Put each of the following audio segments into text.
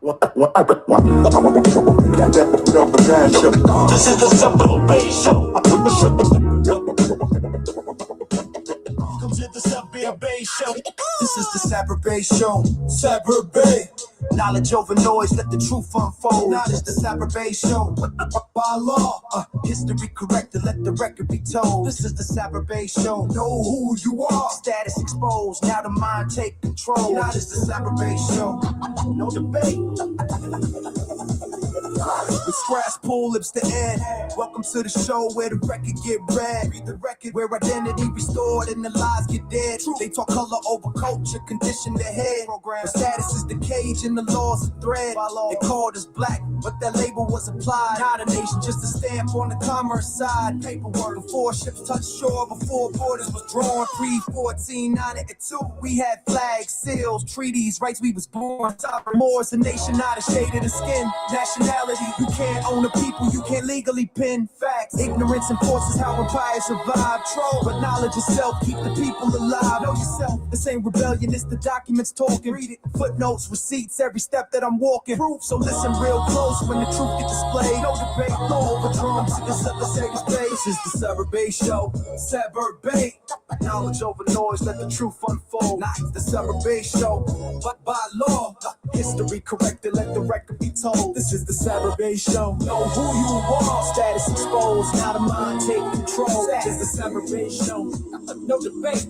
This is the Simple Bass Show. Welcome to the Simple Bass Show. This is the Sapper Bay Show. Sapper Bay. Knowledge over noise, let the truth unfold. Knowledge, the Sapper Bay Show. By law, history corrected, let the record be told. This is the Sapper Bay Show. Know who you are. Status exposed, now the mind take control. Knowledge, the Sapper Bay Show. No debate. With scratch pull lips to end. Welcome to the show where the record get read. Read the record where identity restored and the lies get dead. They talk color over culture, condition the head. The status is the cage and the laws a thread. They called us black, but that label was applied. Not a nation, just a stamp on the commerce side. Paperwork before ships touched shore, before borders was drawn. Pre-1492, we had flags, seals, treaties, rights we was born. Sovereign more is a nation, not a shade of the skin. Nationality, you can't own the people, you can't legally pin facts. Ignorance enforces how empires survive. Troll, but knowledge itself keep the people alive. Know yourself, this ain't rebellion, it's the documents talking. Read it, footnotes, receipts, every step that I'm walking. Proof, so listen real close when the truth get displayed. No debate, no overdrum to this episode of space. This is the Sapper Bay Show. Sapper Bay. Knowledge over noise, let the truth unfold. Not the Sapper Bay Show, but by law. History corrected, let the record be told. This is the Sapper Bay Show. Know who you are. Status exposed, now the mind take control. This is the Sapper Bay Show. No debate.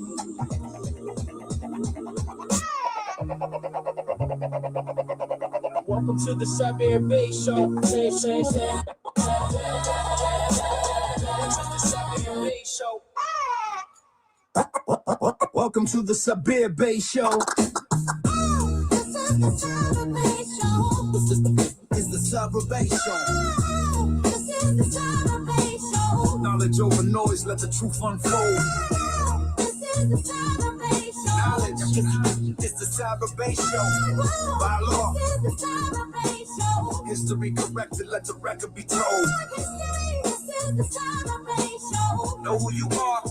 Welcome to the Sapper Bay Show. Say. This is the Sapper Bay Show. Welcome to the Sapper Bay Show. This is the Sapper Bay Show. This is the Sapper Bay Show. This is the Sapper Bay Show. Knowledge over noise, let the truth unfold. This is the Sapper Bay Show. Knowledge, it's the Sapper Bay Show. By law, This is the Sapper Bay Show. history corrected, let the record be told. This is the Sapper Bay Show. Know who you are.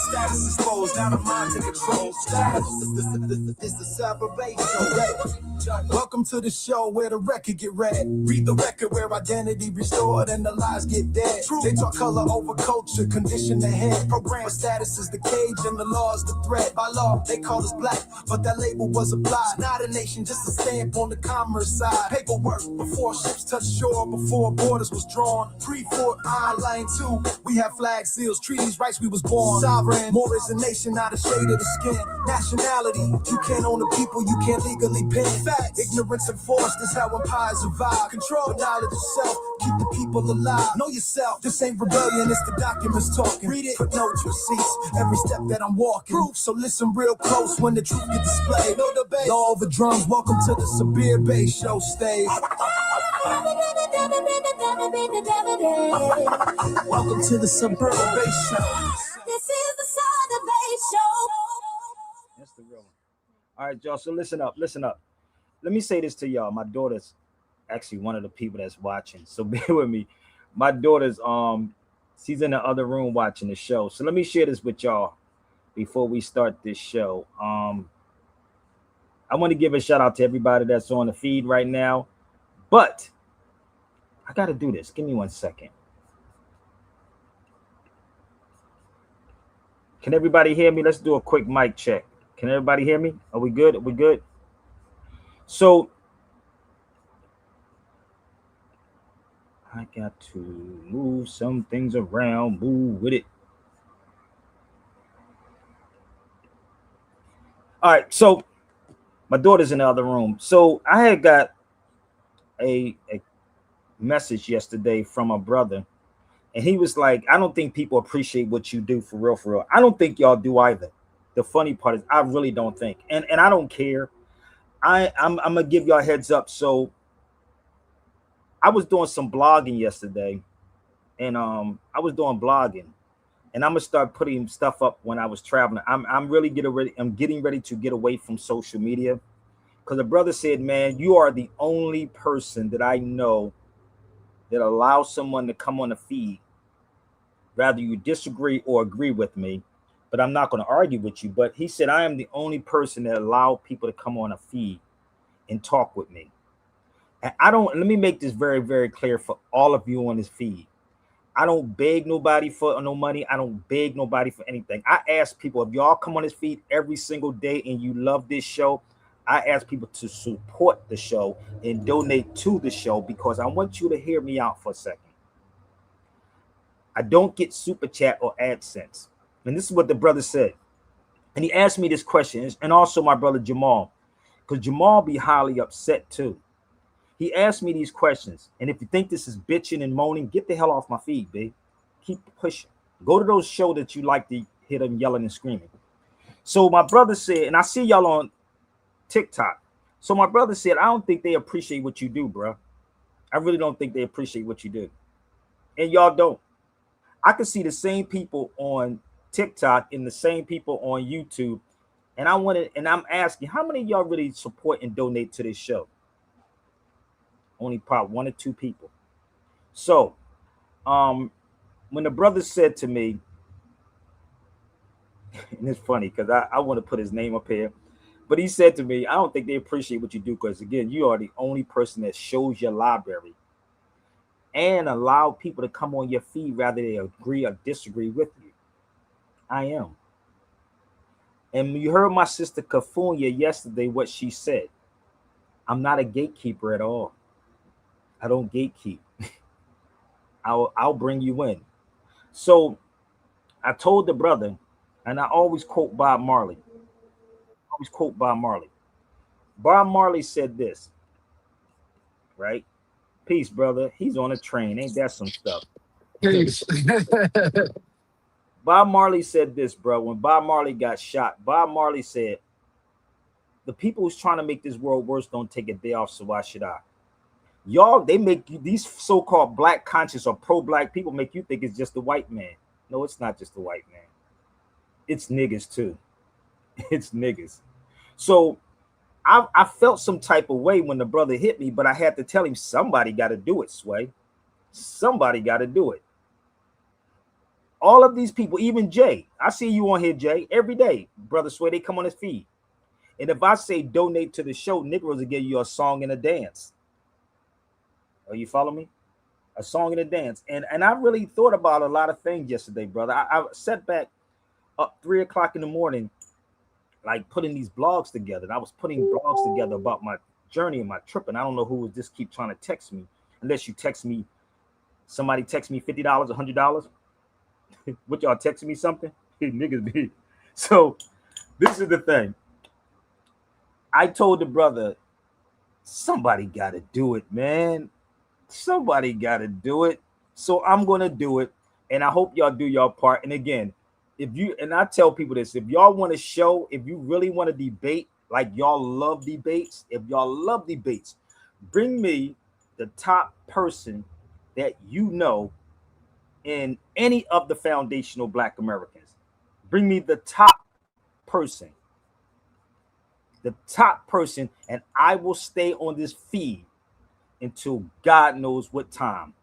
Status exposed, now the mind to control. Status is the Sapper Bay Show. Welcome to the show where the record get read. Read the record where identity restored and the lies get dead. They talk color over culture, condition the head. Program status is the cage and the law is the thread. By law, they call us black, but that label was applied. Not a nation, just a stamp on the commerce side. Paperwork before ships touched shore, before borders was drawn. Pre-1492, we had flags, seals, treaties, rights we was born. Sovereign, more is a nation, not a shade of the skin. Nationality, you can't own the people, you can't legally pin. Facts, ignorance enforced is how empires survive. Control knowledge yourself, keep the people alive. Know yourself, this ain't rebellion, it's the documents talking. Read it, footnotes, receipts, every step that I'm walking. Proof, so listen real close when the truth get displayed. No debate, law over drums, welcome to the Sapper Bay Show stage. Welcome to the Sapper Bay Show. This is the Sapper Bay Show. That's the real one. All right, y'all. So listen up. Let me say this to y'all. My daughter's actually one of the people that's watching. So bear with me. My daughter's she's in the other room watching the show. So let me share this with y'all before we start this show. I want to give a shout out to everybody that's on the feed right now, but I got to do this. Give me 1 second. Can everybody hear me? Let's do a quick mic check. Can everybody hear me? Are we good? Are we good? So I got to move some things around, move with it. All right, so my daughter's in the other room. So I had got a message yesterday from a brother, and he was like, I don't think people appreciate what you do for real, for real. I don't think y'all do either. The funny part is I really don't think, and I don't care. I'm gonna give y'all a heads up. So I was doing some blogging yesterday, and I'm gonna start putting stuff up when I was traveling. I'm getting ready to get away from social media, because the brother said, man, you are the only person that I know that allows someone to come on the feed, rather you disagree or agree with me, but I'm not going to argue with you. But he said, I am the only person that allowed people to come on a feed and talk with me. And I don't, let me make this very, very clear for all of you on this feed. I don't beg nobody for no money. I don't beg nobody for anything. I ask people, if y'all come on this feed every single day and you love this show, I ask people to support the show and donate to the show, because I want you to hear me out for a second. I don't get super chat or AdSense. And this is what the brother said. And he asked me this question, and also my brother Jamal, because Jamal be highly upset too. He asked me these questions. And if you think this is bitching and moaning, get the hell off my feed, babe. Keep pushing. Go to those shows that you like to hear them yelling and screaming. So my brother said, and I see y'all on TikTok. So my brother said, I don't think they appreciate what you do, bro. I really don't think they appreciate what you do. And y'all don't. I can see the same people on TikTok and the same people on YouTube. And I'm asking, how many of y'all really support and donate to this show? Only probably 1 or 2 people. So when the brother said to me, and it's funny because I want to put his name up here, but he said to me, I don't think they appreciate what you do, because again, you are the only person that shows your library and allow people to come on your feed rather they agree or disagree with you. I am. And you heard my sister Kafunya yesterday, what she said. I'm not a gatekeeper at all. I don't gatekeep. I'll bring you in. So I told the brother, and I always quote Bob Marley. Bob Marley said this, right? Peace, brother. He's on a train. Ain't that some stuff? Peace. Bob Marley said this, bro. When Bob Marley got shot, Bob Marley said, the people who's trying to make this world worse don't take a day off, so why should I? Y'all, they make you, these so-called black conscious or pro-black people make you think it's just the white man. No, it's not just the white man. It's niggas too. It's niggas. So I felt some type of way when the brother hit me, but I had to tell him somebody got to do it, Sway. Somebody got to do it. All of these people, even Jay, I see you on here, Jay, every day, brother Sway, they come on his feed. And if I say donate to the show, Negroes will give you a song and a dance. Oh, you follow me? A song and a dance. And I really thought about a lot of things yesterday, brother. I sat back up 3 o'clock in the morning, like putting these blogs together. And I was putting blogs together about my journey and my trip. And I don't know who would just keep trying to text me, unless you text me, somebody text me $50, $100. What, y'all texting me something? Niggas be. So this is the thing. I told the brother, somebody got to do it, man. Somebody got to do it. So I'm going to do it. And I hope y'all do your part. And again, if you, and I tell people this, if y'all want to show, if you really want to debate, like y'all love debates, if y'all love debates, bring me the top person that you know in any of the foundational Black Americans. Bring me the top person. The top person, and I will stay on this feed until God knows what time.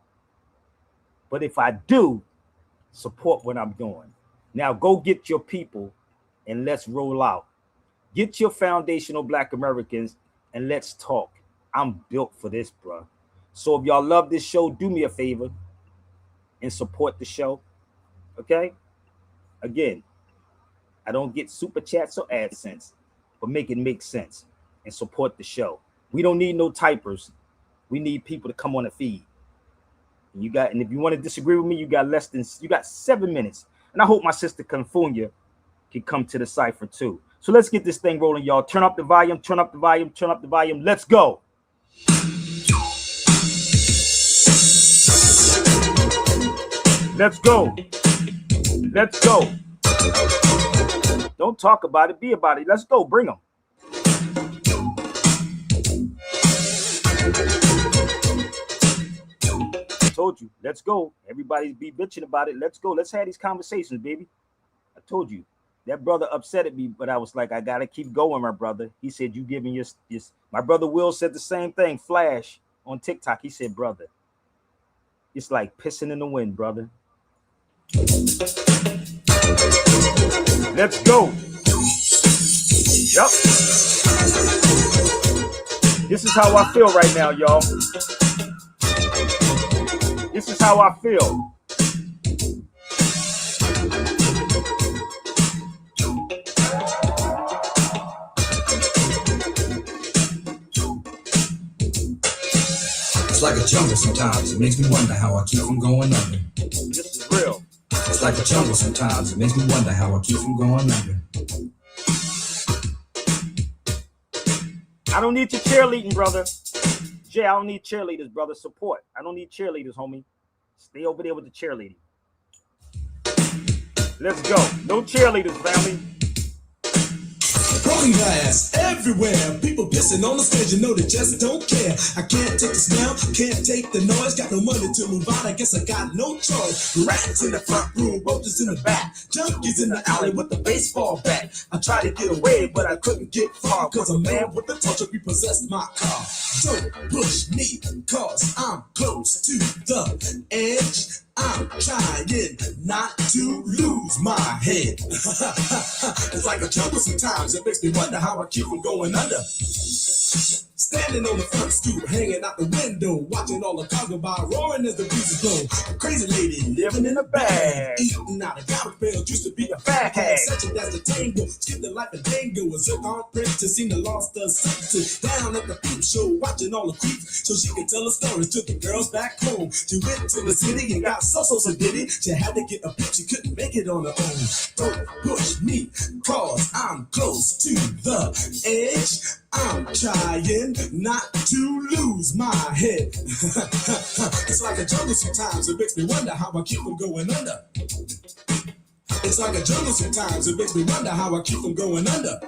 But if I do, support what I'm doing. Now go get your people and let's roll out. Get your foundational Black Americans and let's talk. I'm built for this, bro. So if y'all love this show, do me a favor and support the show. Okay? Again, I don't get super chats or AdSense, but make it make sense and support the show. We don't need no typers. We need people to come on the feed. And if you want to disagree with me, you got 7 minutes. And I hope my sister Confunia can come to the cipher too. So let's get this thing rolling, y'all. Turn up the volume, turn up the volume, turn up the volume. Let's go. Let's go. Let's go. Don't talk about it, be about it. Let's go. Bring them. I told you. Let's go. Everybody be bitching about it. Let's go. Let's have these conversations, baby. I told you. That brother upset at me, but I was like, I got to keep going, my brother. He said, you giving your... My brother Will said the same thing. Flash on TikTok. He said, brother, it's like pissing in the wind, brother. Let's go. Yep. This is how I feel right now, y'all. This is how I feel. It's like a jungle sometimes. It makes me wonder how I keep from going under. This is real. It's like a jungle sometimes. It makes me wonder how I keep from going under. I don't need your cheerleading, brother. Jay, I don't need cheerleaders, brother. Support. I don't need cheerleaders, homie. Stay over there with the cheerleading. Let's go. No cheerleaders, family. Broken glass everywhere. People pissing on the stage, you know they just don't care. I can't take the smell, can't take the noise. Got no money to move out, I guess I got no choice. Rats in the front room, roaches in the back, junkies in the alley with the baseball bat. I tried to get away, but I couldn't get far, cause a man with a torch repossessed my car. Don't push me, cause I'm close to the edge. I'm trying not to lose my head. It's like a jungle sometimes. It makes me wonder how I keep from going under. Standing on the front stoop, hanging out the window, watching all the cars go by, roaring as the breezes blow. A crazy lady living in a bag, eating out of garbage pails, used to be a fag hag. Such a that's the tango, skip the life and dango. A zircon princess seen the lost her senses. Down at the peep show, watching all the creeps, so she could tell her stories to the girls back home. She went to the city and got so did it. She had to get a bitch, she couldn't make it on her own. Don't push me, cause I'm close to the edge. I'm trying not to lose my head. It's like a jungle sometimes. It makes me wonder how I keep from going under. It's like a jungle sometimes. It makes me wonder how I keep from going under.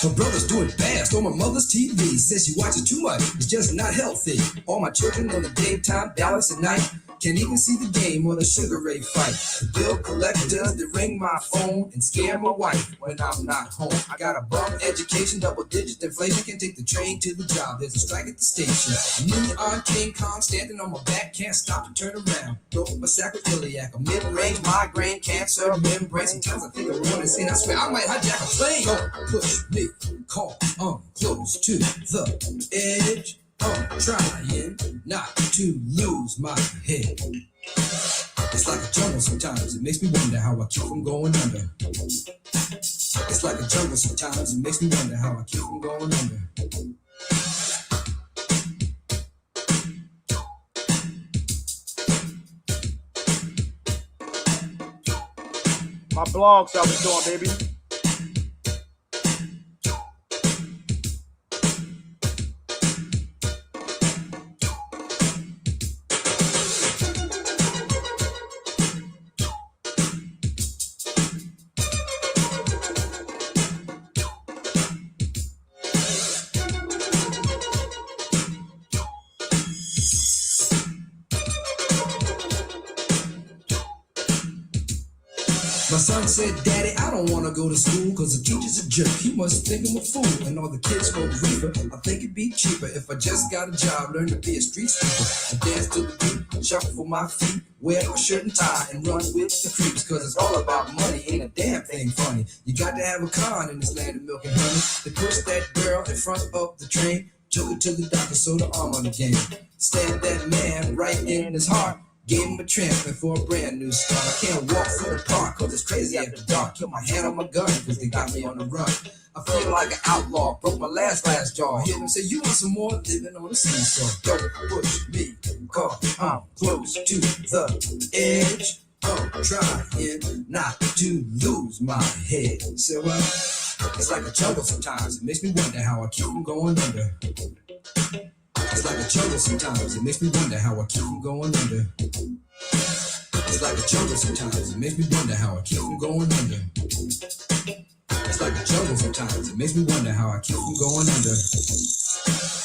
Her brother's doing fast on my mother's TV. Says she watches too much, it's just not healthy. All my children on the daytime, Dallas at night. Can't even see the game or the Sugar Ray fight. The bill collectors that ring my phone and scare my wife when I'm not home. I got a bum education, double-digit inflation. Can't take the train to the job. There's a strike at the station. Me on King Kong standing on my back, can't stop to turn around. Throw my sacroiliac, a mid-range migraine, cancer, membrane. Sometimes I think I want to see. I swear I might hijack a plane. Don't push me, call I'm close to the edge. I'm trying not to lose my head. It's like a jungle sometimes. It makes me wonder how I keep from going under. It's like a jungle sometimes. It makes me wonder how I keep from going under. My blogs I was doing, baby. My son said, Daddy, I don't want to go to school because the teacher's a jerk. He must think I'm a fool and all the kids smoke reefer. I think it'd be cheaper if I just got a job, learn to be a street sweeper. I dance to the beat, shuffle my feet, wear a shirt and tie and run with the creeps because it's all about money, ain't a damn thing funny. You got to have a con in this land of milk and honey. They pushed that girl in front of the train, took her to the doctor, sewed her arm on the game. Stabbed that man right in his heart. Gave him a transfer for a brand new start. I can't walk through the park cause it's crazy after dark. Keep my hand on my gun cause they got me on the run. I feel like an outlaw, broke my last jaw. Hear them say, you want some more, living on the seesaw. Don't push me, cause I'm close to the edge. I'm trying not to lose my head. So it's like a jungle sometimes. It makes me wonder how I keep from going under. It's like a jungle sometimes. It makes me wonder how I keep from going under. It's like a jungle sometimes. It makes me wonder how I keep from going under. It's like a jungle sometimes. It makes me wonder how I keep from going under.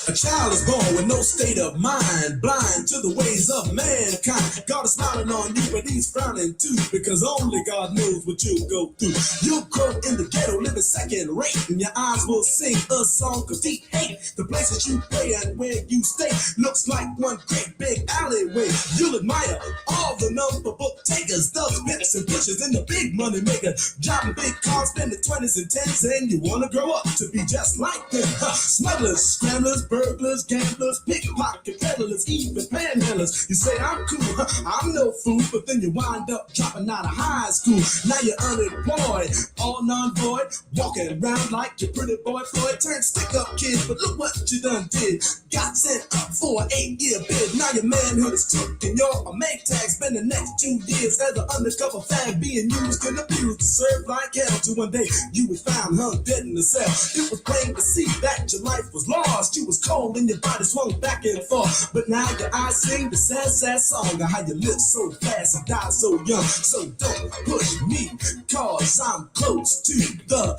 A child is born with no state of mind, blind to the ways of mankind. God is smiling on you, but he's frowning too, because only God knows what you'll go through. You'll grow in the ghetto, living second rate, and your eyes will sing a song of deep hate. The places you play and where you stay looks like one great big alleyway. You'll admire all the number book takers, thugs, pimps, and pushers, and the big money makers, driving big cars, spending 20s and 10s, and you wanna grow up to be just like them. Smugglers, scramblers, burglars, gamblers, pickpocket peddlers, even panhandlers. You say I'm cool, I'm no fool, but then you wind up dropping out of high school. Now you're unemployed, all non-void, walking around like your pretty boy Floyd. Turned stick-up kid, but look what you done did. Got sent up for an 8-year bid. Now your manhood is took and you're a make tag. Spend the next 2 years as an undercover fag, being used and abused to serve like hell. Till one day you was found hung dead in the cell. It was plain to see that your life was lost. You was cold and your body swung back and forth. But now your eyes sing the sad, sad song of how you live so fast and die so young. So don't push me, cause I'm close to the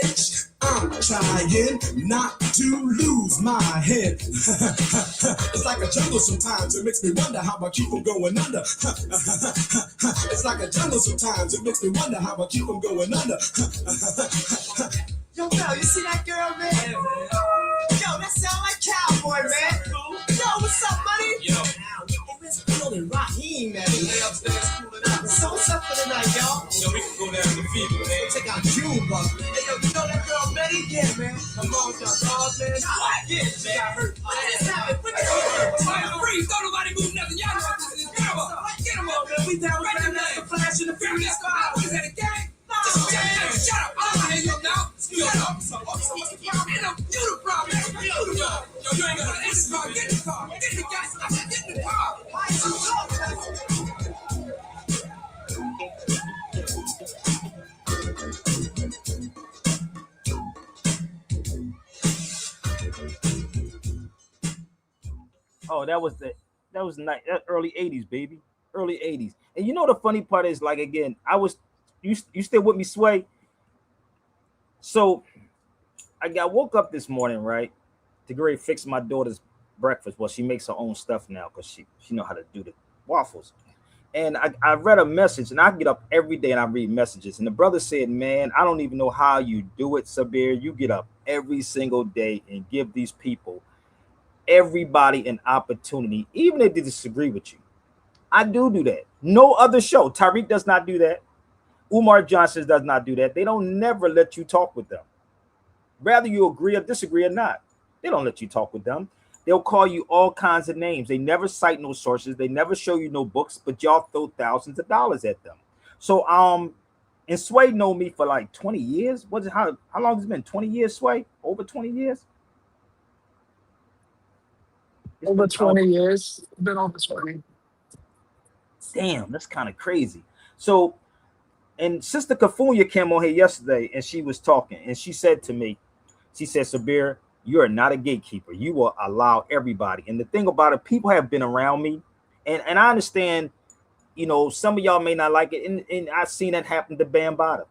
edge. I'm trying not to lose my head. It's like a jungle sometimes. It makes me wonder how I keep from going under. It's like a jungle sometimes. It makes me wonder how I keep from going under. Yo, Mel, you see that girl, man? Yo, that sound like Cowboy, man. Yo, what's up, buddy? Yo. It's building Raheem, man. Lay upstairs cooling out. So what's up for the night, y'all? Yo, we can go down to the fever, man. Check out Cuba. Hey, yo, you know that girl Betty? Yeah, man. Come on, y'all, dog, man. What? Yeah, she got hurt. What just happened? What the Fire freeze, don't nobody move nothing. Y'all know this is get 'em up. Get 'em up, man. We down Right right in now. there. The Flash in the Furious Five. What is that, a gang? Just shut up. I don't hear you now. Shut up. Ain't no you the problem. You the problem. Yo, you ain't gonna get this car. Get in the car. Get in the gas. Get in the car. Why is you talking? Oh, that was early 80s, baby. Early 80s. And you know the funny part is, like, again, you still with me, Sway? So I woke up this morning, right, to go and fix my daughter's breakfast. Well, she makes her own stuff now because she know how to do the waffles. And I read a message, and I get up every day and I read messages. And the brother said, man, I don't even know how you do it, Sabir. You get up every single day and give these people, everybody, an opportunity, even if they disagree with you. I do that. No other show. Tariq does not do that. Umar Johnson does not do that. They don't never let you talk with them. Rather you agree or disagree or not. They don't let you talk with them. They'll call you all kinds of names. They never cite no sources. They never show you no books, but y'all throw thousands of dollars at them. So and Sway know me for like 20 years. How long has it been? 20 years, Sway? Over 20 years? Over 20 years. Been over 20. Damn, that's kind of crazy. So, and Sister Kafunya came on here yesterday and she was talking and she said to me, she said, Sabir, you are not a gatekeeper. You will allow everybody. And the thing about it, people have been around me and I understand, you know, some of y'all may not like it. And I've seen that happen to Bambaataa.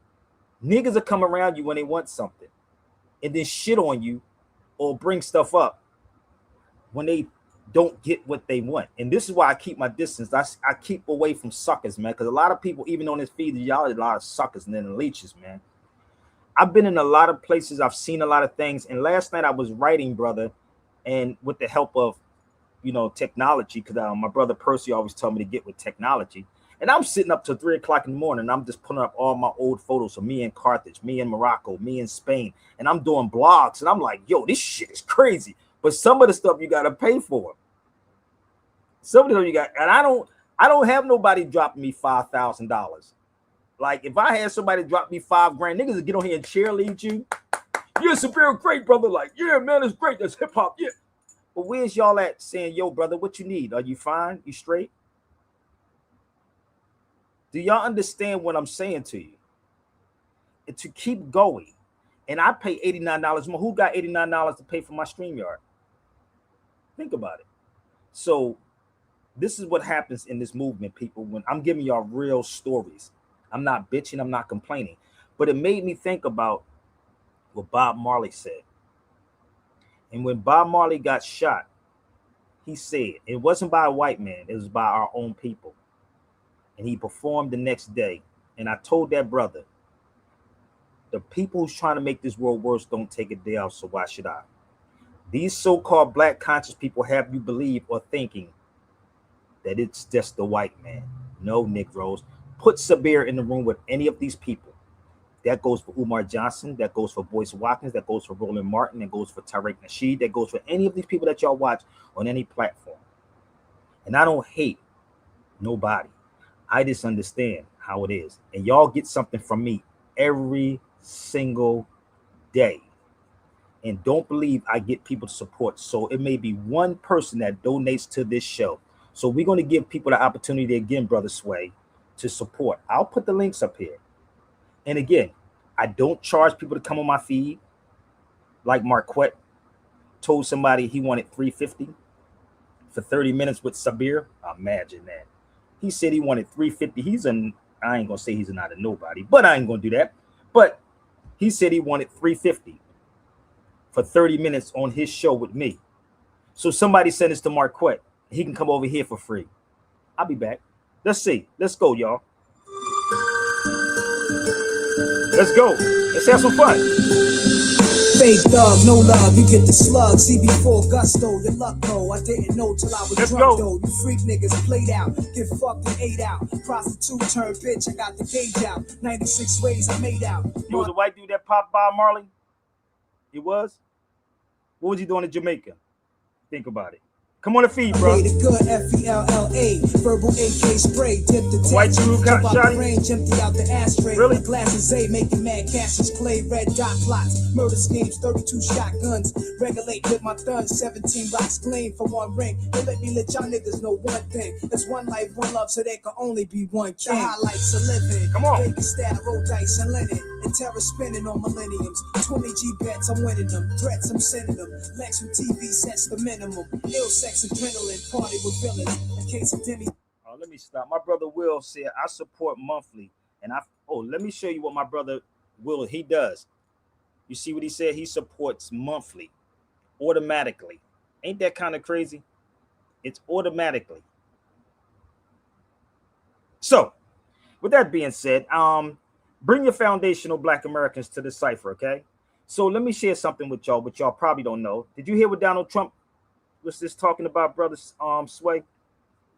Niggas will come around you when they want something and then shit on you or bring stuff up when they don't get what they want. And this is why I keep my distance. I keep away from suckers, man, because a lot of people, even on this feed, y'all are a lot of suckers and then leeches, man. I've been in a lot of places. I've seen a lot of things. And last night I was writing, brother, and with the help of, you know, technology, because my brother Percy always told me to get with technology. And I'm sitting up till 3 o'clock in the morning. And I'm just putting up all my old photos of me in Carthage, me in Morocco, me in Spain. And I'm doing blogs. And I'm like, yo, this shit is crazy. But some of the stuff you got to pay for. Some of the stuff you got. And I don't have nobody dropping me $5,000. Like, if I had somebody drop me $5,000, niggas would get on here and cheerlead you. You're superior, great, brother. Like, yeah, man, it's great. That's hip hop. Yeah. But where's y'all at saying, yo, brother, what you need? Are you fine? You straight? Do y'all understand what I'm saying to you? And to keep going. And I pay $89 more. Who got $89 to pay for my StreamYard? Think about it. So this is what happens in this movement, people, when I'm giving y'all real stories. I'm not bitching, I'm not complaining. But it made me think about what Bob Marley said. And when Bob Marley got shot, he said it wasn't by a white man, it was by our own people. And he performed the next day. And I told that brother, the people who's trying to make this world worse don't take a day off, so why should I? These so-called black conscious people have you believe or thinking that it's just the white man. No, Negroes. Put Sabir in the room with any of these people. That goes for Umar Johnson. That goes for Boyce Watkins. That goes for Roland Martin. That goes for Tariq Nasheed. That goes for any of these people that y'all watch on any platform. And I don't hate nobody. I just understand how it is. And y'all get something from me every single day. And don't believe I get people to support. So it may be one person that donates to this show. So we're going to give people the opportunity again, Brother Sway, to support. I'll put the links up here. And again, I don't charge people to come on my feed. Like Marquette told somebody he wanted $350 for 30 minutes with Sabir. Imagine that. He said he wanted $350. I ain't gonna say he's not a nobody, but I ain't gonna do that. But he said he wanted $350 for 30 minutes on his show with me. So somebody send this to Marquette. He can come over here for free. I'll be back. Let's see. Let's go, y'all. Let's go. Let's have some fun. Fake thug, no love, you get the slug. CB4 gusto, your luck low. I didn't know till I was Let's drunk go. though. You freak niggas played out, get fucked and ate out. Prostitute turned bitch, I got the gauge out. 96 ways I made out. It was a white dude that popped Bob Marley. It was. What was he doing in Jamaica? Think about it. Come on the feed, bro. Made it good, F-E-L-L-A. Verbal AK spray, dip the White dude got jump out shot. the range, empty out the ashtray. Really? Glasses A, making mad cashes, clay, red dot plots. Murder schemes, 32 shotguns. Regulate with my thuns, 17 rocks clean for one ring. They let me let y'all niggas know one thing. There's one life, one love, so there can only be one king. The highlights of living. Come on. Vegas style, roll dice and linen. And terror spinning on millenniums. 20 G bets, I'm winning them. Threats, I'm sending them. Lex with TV sets the minimum. Ill sex, adrenaline, party with villains. In case of Demi. Let me stop. My brother Will said I support monthly. And let me show you what my brother Will, he does. You see what he said? He supports monthly, automatically. Ain't that kind of crazy? It's automatically. So, with that being said, bring your foundational Black Americans to the cipher, okay? So let me share something with y'all, but y'all probably don't know. Did you hear what Donald Trump was just talking about, brother Sway?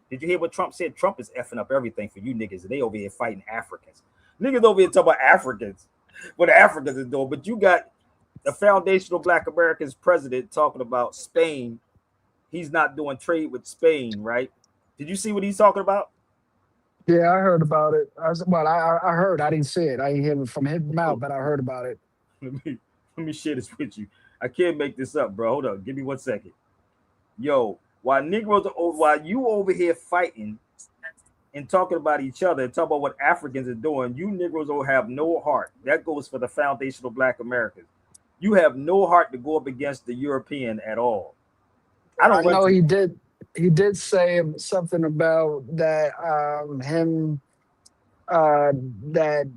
Did you hear what Trump said? Trump is effing up everything for you niggas, and they over here fighting Africans. Niggas over here talking about Africans, what the Africans are doing, but you got the foundational Black Americans president talking about Spain. He's not doing trade with Spain, right? Did you see what he's talking about? Yeah, I heard about it. I heard. I didn't see it. I didn't hear it from his mouth, but I heard about it. Let me share this with you. I can't make this up, bro. Hold up. Give me 1 second. Yo, while you over here fighting and talking about each other and talking about what Africans are doing, you Negroes don't have no heart. That goes for the foundational Black Americans. You have no heart to go up against the European at all. I know he did. He did say something about that that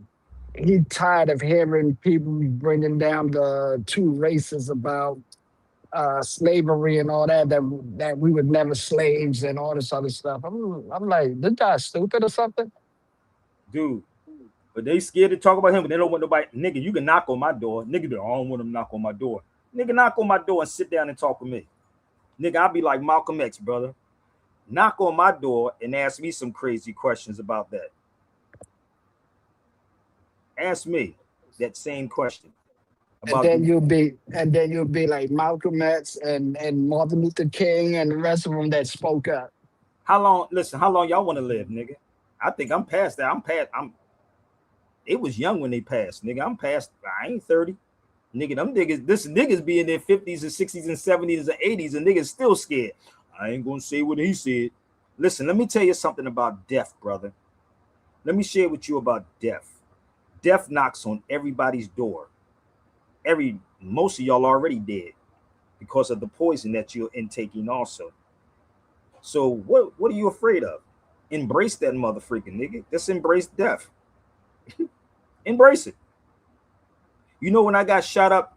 he tired of hearing people bringing down the two races about slavery and all that we were never slaves and all this other stuff. I'm like, this guy's stupid or something? Dude, but they scared to talk about him, but they don't want nobody. Nigga, you can knock on my door. Nigga, I don't want him to knock on my door. Nigga, knock on my door and sit down and talk with me. Nigga, I'll be like Malcolm X, brother. Knock on my door and ask me some crazy questions about that. Ask me that same question. And then you'll be like Malcolm X and Martin Luther King and the rest of them that spoke up. How long y'all want to live, nigga? I think I'm past that. It was young when they passed, nigga. I'm past, I ain't 30. Nigga, them niggas be in their 50s and 60s and 70s and 80s and niggas still scared. I ain't gonna say what he said. Listen, let me tell you something about death, brother. Let me share with you about death. Death knocks on everybody's door. Most of y'all already dead because of the poison that you're intaking also. So what are you afraid of? Embrace that motherfucking nigga. Just embrace death. Embrace it. You know, when I got shot up,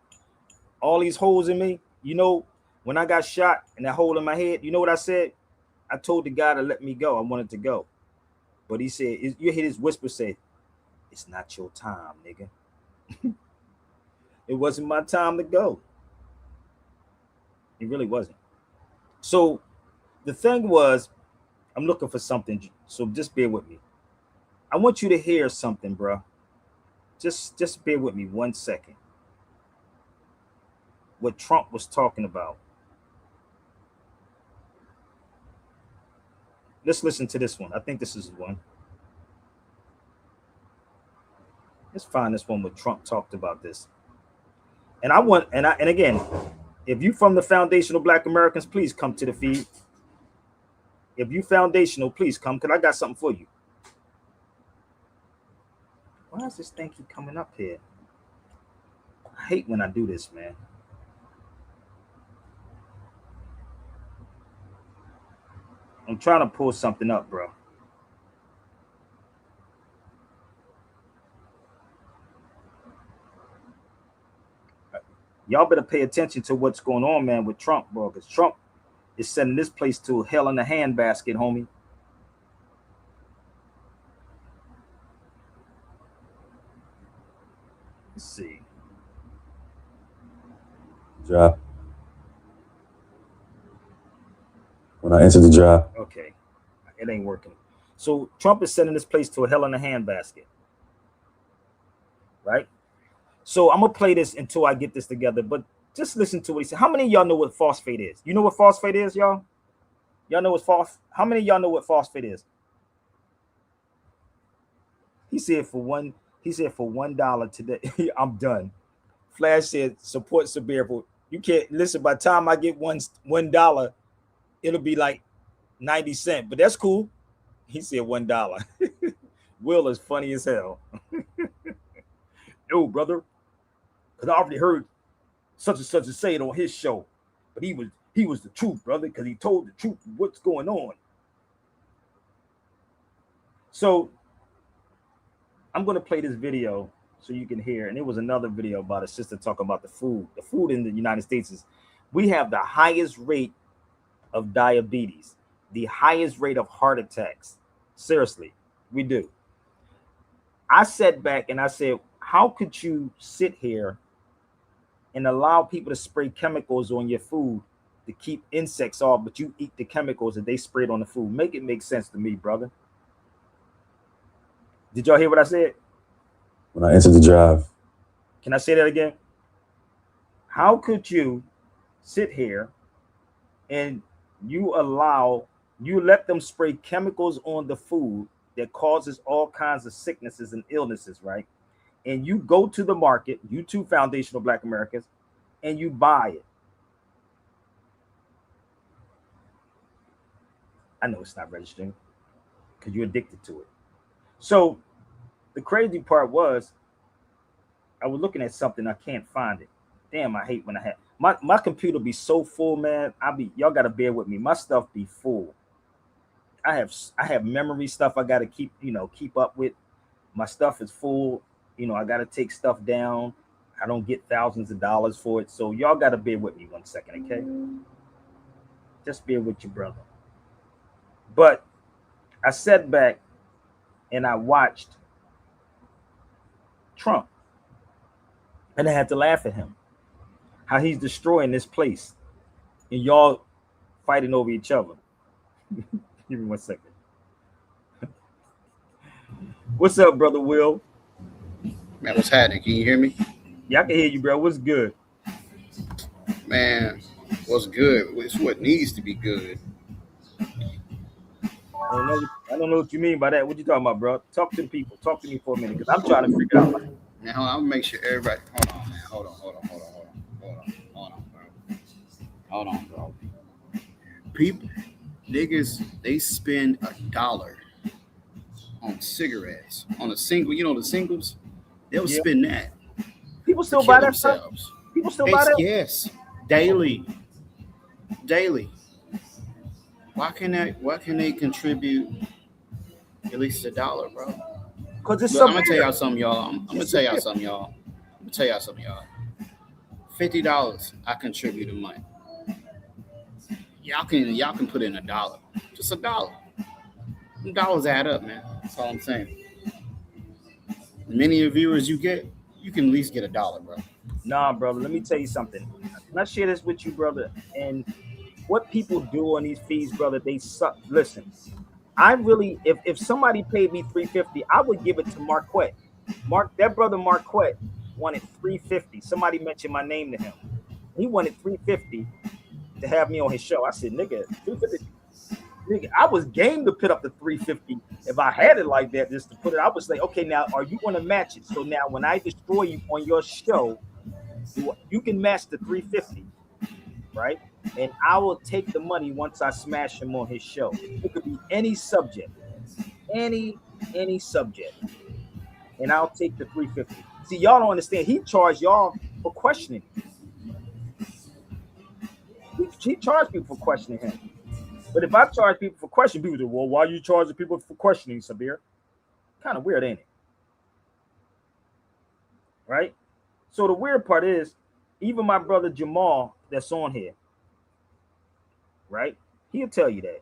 all these holes in me, You know, when I got shot and that hole in my head, you know what I said? I told the guy to let me go. I wanted to go. But he said, you hear his whisper say, it's not your time, nigga. It wasn't my time to go. It really wasn't. So the thing was, I'm looking for something. So just bear with me. I want you to hear something, bro. Just bear with me 1 second. What Trump was talking about. Let's listen to this one. I think this is one. Let's find this one where Trump talked about this. And I want, and again, if you from the foundational Black Americans, please come to the feed. If you foundational, please come, because I got something for you. Why is this thing keep coming up here? I hate when I do this, man. I'm trying to pull something up, bro. Y'all better pay attention to what's going on, man, with Trump, bro, because Trump is sending this place to hell in a handbasket, homie. Let's see. Job. When I entered the job. Okay. It ain't working. So Trump is sending this place to a hell in a handbasket. Right? So I'm going to play this until I get this together, but just listen to what he said. How many of y'all know what phosphate is? You know what phosphate is, y'all? Y'all know what how many of y'all know what phosphate is? He said for $1 today. I'm done. Flash said support Sabir. You can't listen. By the time I get $1, it'll be like 90 cents. But that's cool. He said $1. Will is funny as hell. No, brother, because I already heard such and such and say it on his show. But he was the truth, brother, because he told the truth of what's going on. So I'm going to play this video so you can hear. And it was another video about a sister talking about the food. The food in the United States is, we have the highest rate of diabetes, the highest rate of heart attacks. Seriously, we do. I sat back and I said, how could you sit here and allow people to spray chemicals on your food to keep insects off, but you eat the chemicals that they sprayed on the food? Make it make sense to me, brother. Did y'all hear what I said? When I entered the drive. Can I say that again? How could you sit here and you let them spray chemicals on the food that causes all kinds of sicknesses and illnesses, right? And you go to the market, you two foundational Black Americans, and you buy it. I know it's not registering because you're addicted to it. So the crazy part was, I was looking at something, I can't find it. Damn, I hate when I have my computer be so full, man. Y'all gotta bear with me. My stuff be full. I have memory stuff I gotta keep up with. My stuff is full. I gotta take stuff down. I don't get thousands of dollars for it. So y'all gotta bear with me 1 second, okay? Just bear with your brother. But I sat back and I watched Trump. And I had to laugh at him. How he's destroying this place. And y'all fighting over each other. Give me 1 second. What's up, brother Will? Man, what's happening? Can you hear me? Yeah, I can hear you, bro. What's good? Man, what's good? It's what needs to be good. I don't know what you mean by that. What you talking about, bro? Talk to the people. Talk to me for a minute, because I'm trying to figure it out. Now, hold on, I'm gonna make sure everybody. Hold on, man. Hold on, bro. People, niggas, they spend $1 on cigarettes on a single. You know the singles. They'll spend that. People still buy that stuff. People still buy that. Yes, daily. Why can they contribute at least $1, bro? Because it's I'm gonna tell y'all something, y'all. I'm gonna tell y'all something, y'all. $50. I contribute the money. Y'all can put in $1. Just $1. Dollars add up, man. That's all I'm saying. The many viewers you get, you can at least get $1, bro. Nah, brother. Let me tell you something. And I share this with you, brother. And what people do on these feeds, brother, they suck. Listen, I really, if somebody paid me 350, I would give it to Marquette. That brother Marquette wanted 350. Somebody mentioned my name to him. He wanted 350 to have me on his show. I said, nigga, 350. Nigga, I was game to put up the 350 if I had it like that, just to put it. I was like, okay, now are you going to match it? So now when I destroy you on your show, you can match the 350, right? And I will take the money once I smash him on his show. It could be any subject, any subject, and I'll take the 350. See, y'all don't understand. He charged y'all for questioning. He charged people for questioning him. But if I charge people for questioning, people say, well, why are you charging people for questioning, Sabir? Kind of weird, ain't it? Right? So the weird part is, even my brother Jamal that's on here, right? He'll tell you that.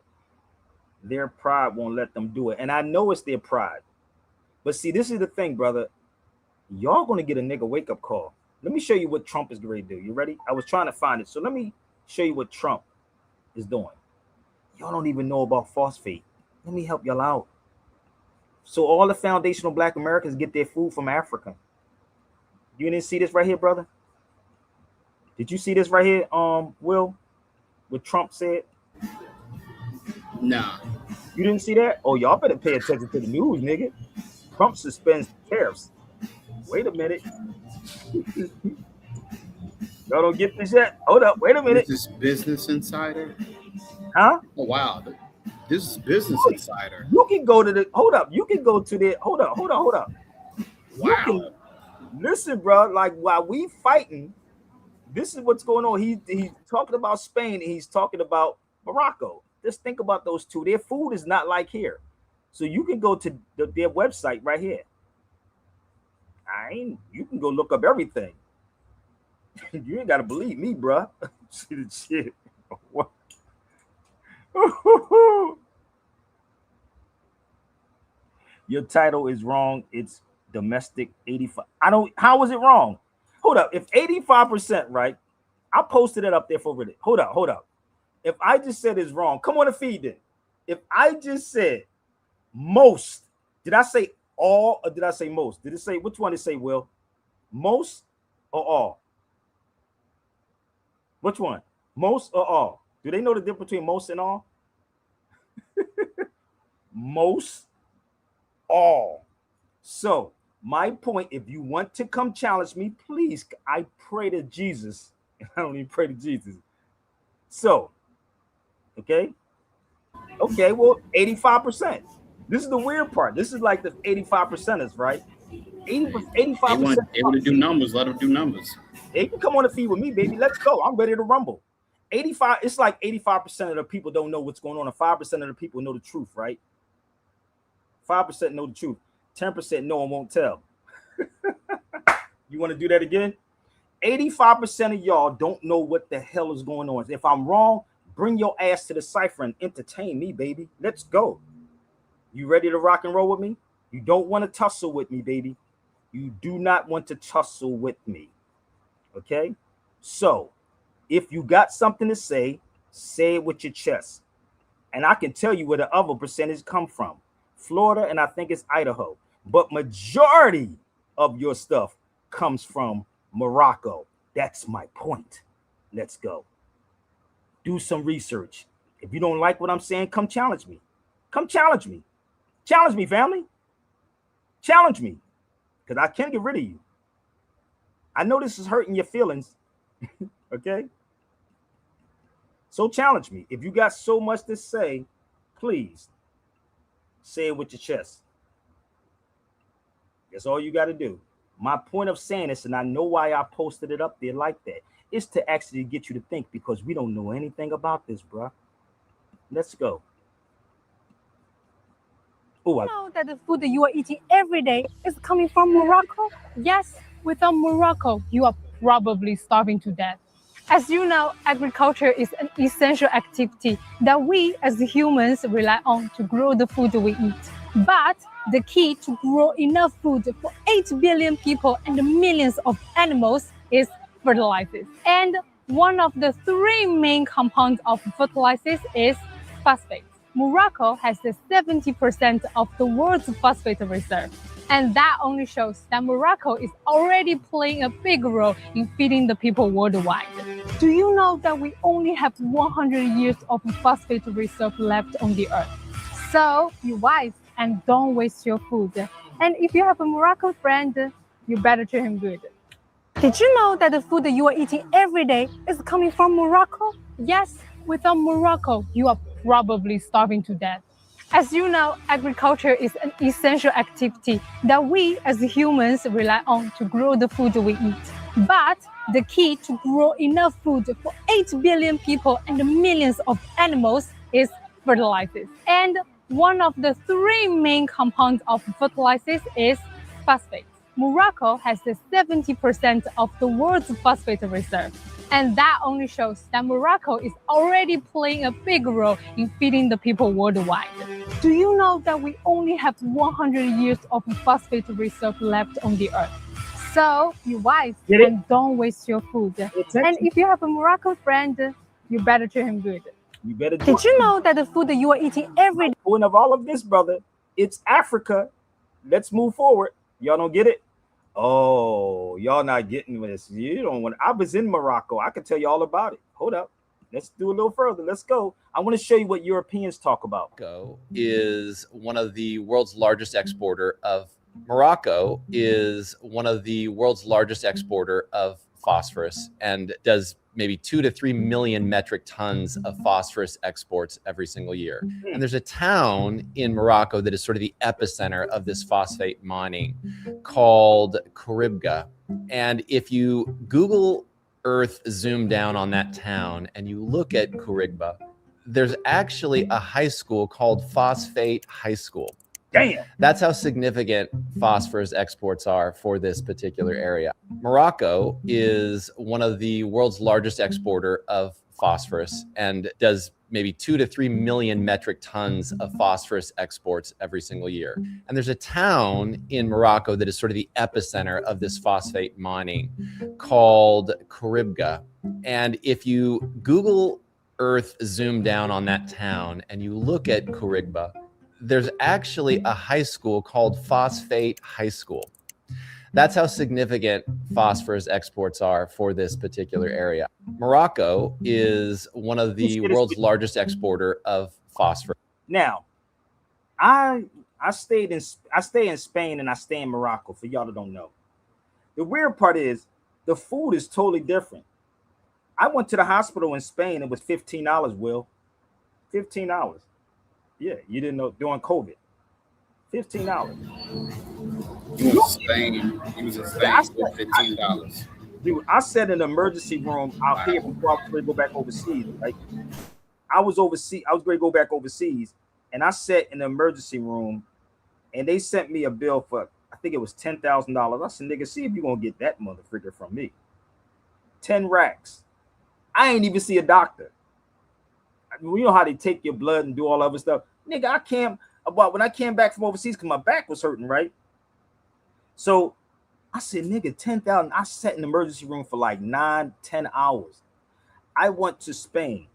Their pride won't let them do it. And I know it's their pride. But see, this is the thing, brother. Y'all going to get a nigga wake-up call. Let me show you what Trump is going to do. You ready? I was trying to find it. So let me show you what Trump is doing. Y'all don't even know about phosphate. Let me help y'all out. So all the foundational Black Americans get their food from Africa. You didn't see this right here, brother? Did you see this right here, Will? What Trump said? Nah. You didn't see that? Oh, y'all better pay attention to the news, nigga. Trump suspends tariffs. Wait a minute. Y'all don't get this yet? Hold up. Wait a minute. This is Business Insider? Huh? Oh, wow. This is Business Insider. You can go to the, hold up. You can go to the, hold up. Wow. Listen, bro, like while we fighting, this is what's going on. He's talking about Spain and he's talking about Morocco. Just think about those two. Their food is not like here. So you can go to their website right here. You can go look up everything. You ain't got to believe me, bro. Shit. What? Your title is wrong. It's domestic 85. How is it wrong? Hold up. If 85%, right? I posted it up there for Reddit. Hold up. If I just said it's wrong, come on the feed then. If I just said most, did I say all or did I say most? Did it say, which one did it say, Will? Most or all? Which one? Most or all? Do they know the difference between most and all? Most, all. So my point, if you want to come challenge me, please, I pray to Jesus. I don't even pray to Jesus. So, okay, well, 85%. This is the weird part. This is like the 85%ers, right? 85%. They want to do numbers. Let them do numbers. They can come on the feed with me, baby. Let's go. I'm ready to rumble. 85. It's like 85% of the people don't know what's going on, and 5% of the people know the truth, right? 5% know the truth. 10% know and won't tell. You want to do that again? 85% of y'all don't know what the hell is going on. If I'm wrong, bring your ass to the cipher and entertain me, baby. Let's go. You ready to rock and roll with me? You don't want to tussle with me, baby. You do not want to tussle with me. Okay? So, if you got something to say it with your chest. And I can tell you where the other percentage come from. Florida, and I think it's Idaho. But majority of your stuff comes from Morocco. That's my point. Let's go. Do some research. If you don't like what I'm saying, come challenge me. Come challenge me. Challenge me, family. Challenge me. Because I can get rid of you. I know this is hurting your feelings. Okay? So challenge me. If you got so much to say, please say it with your chest. That's all you got to do. My point of saying this, and I know why I posted it up there like that, is to actually get you to think, because we don't know anything about this, bro. Let's go. Oh, you know that the food that you are eating every day is coming from Morocco? Yes, without Morocco, you are probably starving to death. As you know, agriculture is an essential activity that we as humans rely on to grow the food we eat. But the key to grow enough food for 8 billion people and millions of animals is fertilizers. And one of the three main compounds of fertilizers is phosphate. Morocco has the 70% of the world's phosphate reserve. And that only shows that Morocco is already playing a big role in feeding the people worldwide. Do you know that we only have 100 years of phosphate reserve left on the earth? So be wise and don't waste your food. And if you have a Moroccan friend, you better treat him good. Did you know that the food that you are eating every day is coming from Morocco? Yes, without Morocco, you are probably starving to death. As you know, agriculture is an essential activity that we as humans rely on to grow the food we eat. But the key to grow enough food for 8 billion people and millions of animals is fertilizers. And one of the three main compounds of fertilizers is phosphate. Morocco has the 70% of the world's phosphate reserve. And that only shows that Morocco is already playing a big role in feeding the people worldwide. Do you know that we only have 100 years of phosphate reserve left on the earth? So be wise and don't waste your food. And if you have a Moroccan friend, you better treat him good. You better. Did you know that the food that you are eating every day? Point of all of this, brother, it's Africa. Let's move forward. Y'all don't get it? Oh, y'all not getting this. You don't want. I was in Morocco. I can tell you all about it. Hold up. Let's do a little further. Let's go. I want to show you what Europeans talk about. Morocco is one of the world's largest exporter of phosphorus and does maybe 2 to 3 million metric tons of phosphorus exports every single year. And there's a town in Morocco that is sort of the epicenter of this phosphate mining called Karibga. And if you Google Earth zoom down on that town and you look at Karibga, there's actually a high school called Phosphate High School. Damn. That's how significant phosphorus exports are for this particular area. Morocco is one of the world's largest exporter of phosphorus and does maybe 2 to 3 million metric tons of phosphorus exports every single year. And there's a town in Morocco that is sort of the epicenter of this phosphate mining called Karibga. And if you Google Earth zoom down on that town and you look at Karibga, there's actually a high school called Phosphate High School. That's how significant phosphorus exports are for this particular area. Morocco is one of the world's largest exporter of phosphorus. Now, I stay in Spain and I stay in Morocco, for y'all that don't know. The weird part is the food is totally different. I went to the hospital in Spain. It was $15, Will. $15. Yeah, you didn't know during COVID. $15. He was in Spain for $15. Dude, I sat in the emergency room out here before I was ready to go back overseas. Right? I was ready to go back overseas, and I sat in the emergency room, and they sent me a bill for, I think it was $10,000. I said, nigga, see if you're gonna get that motherfucker from me. 10 racks. I ain't even see a doctor. You know how they take your blood and do all other stuff, nigga. When I came back from overseas, because my back was hurting, right? So I said, nigga, 10,000. I sat in the emergency room for like 9-10 hours. I went to Spain,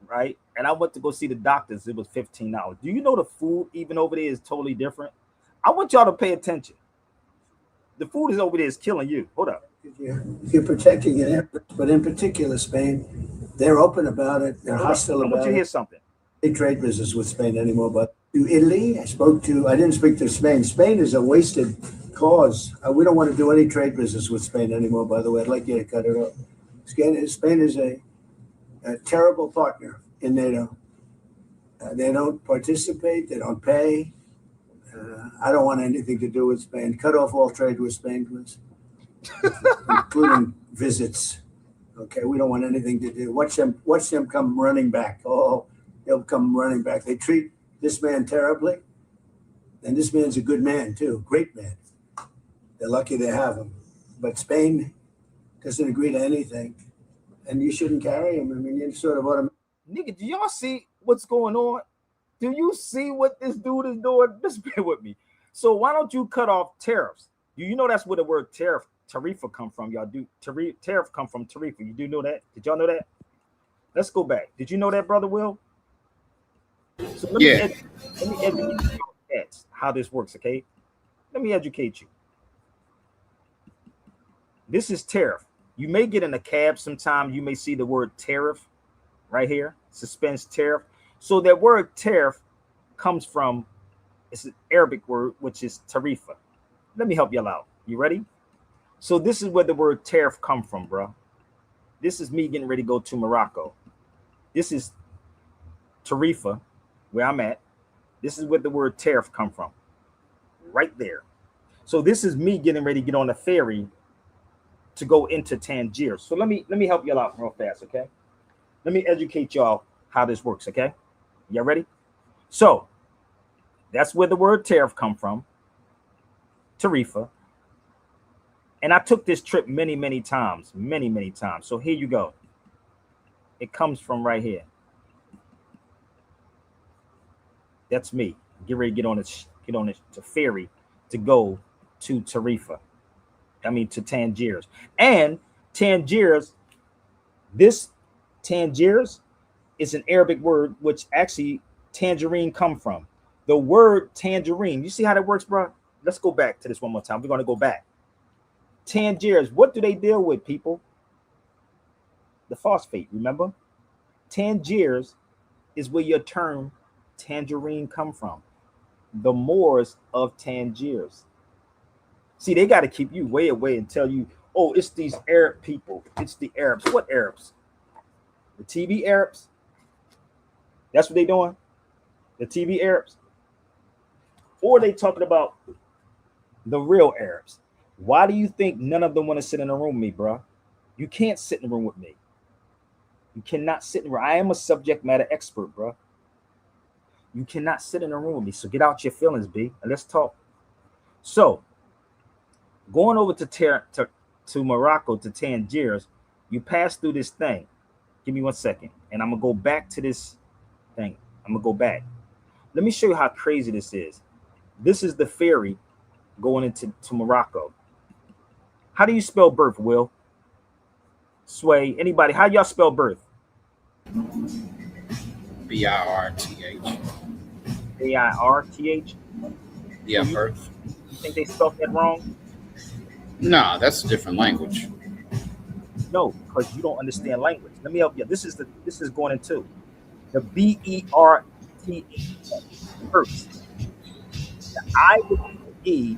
right? And I went to go see the doctors. It was $15. Do you know the food even over there is totally different? I want y'all to pay attention. The food is over there is killing you. Hold up. You're protecting it, but in particular, Spain, they're open about it. They're hostile about it. I want you to hear something. They trade business with Spain anymore, but to Italy, I didn't speak to Spain. Spain is a wasted cause. We don't want to do any trade business with Spain anymore, by the way. I'd like you to cut it off. Spain is a terrible partner in NATO. They don't participate. They don't pay. I don't want anything to do with Spain. Cut off all trade with Spain, please, including visits. Okay, we don't want anything to do. Watch them come running back. Oh, they'll come running back. They treat this man terribly, and this man's a good man too, great man. They're lucky they have him. But Spain doesn't agree to anything, and you shouldn't carry him. I mean, you sort of automatically. Nigga, do y'all see what's going on? Do you see what this dude is doing? Just bear with me. So why don't you cut off tariffs? Do you know that's where the word tarifa come from? Y'all do tariff come from tarifa. You do know that? Did y'all know that? Let's go back. Did you know that, brother Will? So Yeah. let me educate you how this works, okay? Let me educate you. This is tariff. You may get in a cab sometime. You may see the word tariff right here, suspense tariff. So that word tariff comes from, it's an Arabic word, which is tarifa. Let me help y'all out. You ready? So this is where the word tariff come from, bro. This is me getting ready to go to Morocco. This is tarifa, where I'm at. This is where the word tariff come from, right there. So this is me getting ready to get on a ferry to go into Tangier. So let me help y'all out real fast, okay? Let me educate y'all how this works, okay? Y'all ready? So that's where the word tariff come from, tarifa. And I took this trip many times, many times. So here you go. It comes from right here. That's me. Get ready to get on this ferry to go to Tarifa. I mean to Tangiers. And Tangiers, this Tangiers is an Arabic word which actually tangerine come from. The word tangerine. You see how that works, bro? Let's go back to this one more time. We're going to go back. Tangiers, what do they deal with, people? The phosphate, remember? Tangiers is where your term tangerine come from. The Moors of Tangiers. See, they got to keep you way away and tell you, oh, it's these Arab people. It's the Arabs. What Arabs? The TV Arabs? That's what they doing? The TV Arabs? Or they talking about the real Arabs? Why do you think none of them want to sit in a room with me, bro? You can't sit in a room with me. You cannot sit in a room. I am a subject matter expert, bro. You cannot sit in a room with me. So get out your feelings, B, and let's talk. So going over to Morocco, to Tangiers, you pass through this thing. Give me 1 second, and I'm gonna go back to this thing. I'm gonna go back. Let me show you how crazy this is. This is the ferry going into Morocco. How do you spell birth, Will? Sway, anybody? How y'all spell birth? Birth. Birth. Yeah, So birth. you think they spelled that wrong? No, that's a different language. No, because you don't understand language. Let me help you. This is going into the BERTH. Birth. The I will be the E,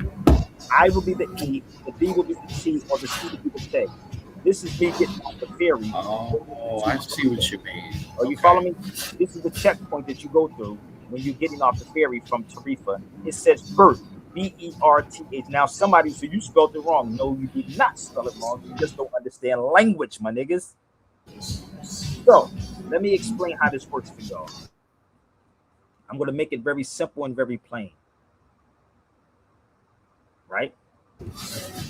I will be the E, the B will be the T, or the C will be the K. This is me getting off the ferry. Oh, I see what you mean. Are you following me? This is the checkpoint that you go through when you're getting off the ferry from Tarifa. It says birth, BERTH. Now somebody said you spelled it wrong. No, you did not spell it wrong. You just don't understand language, my niggas. So let me explain how this works for y'all. I'm going to make it very simple and very plain. Right?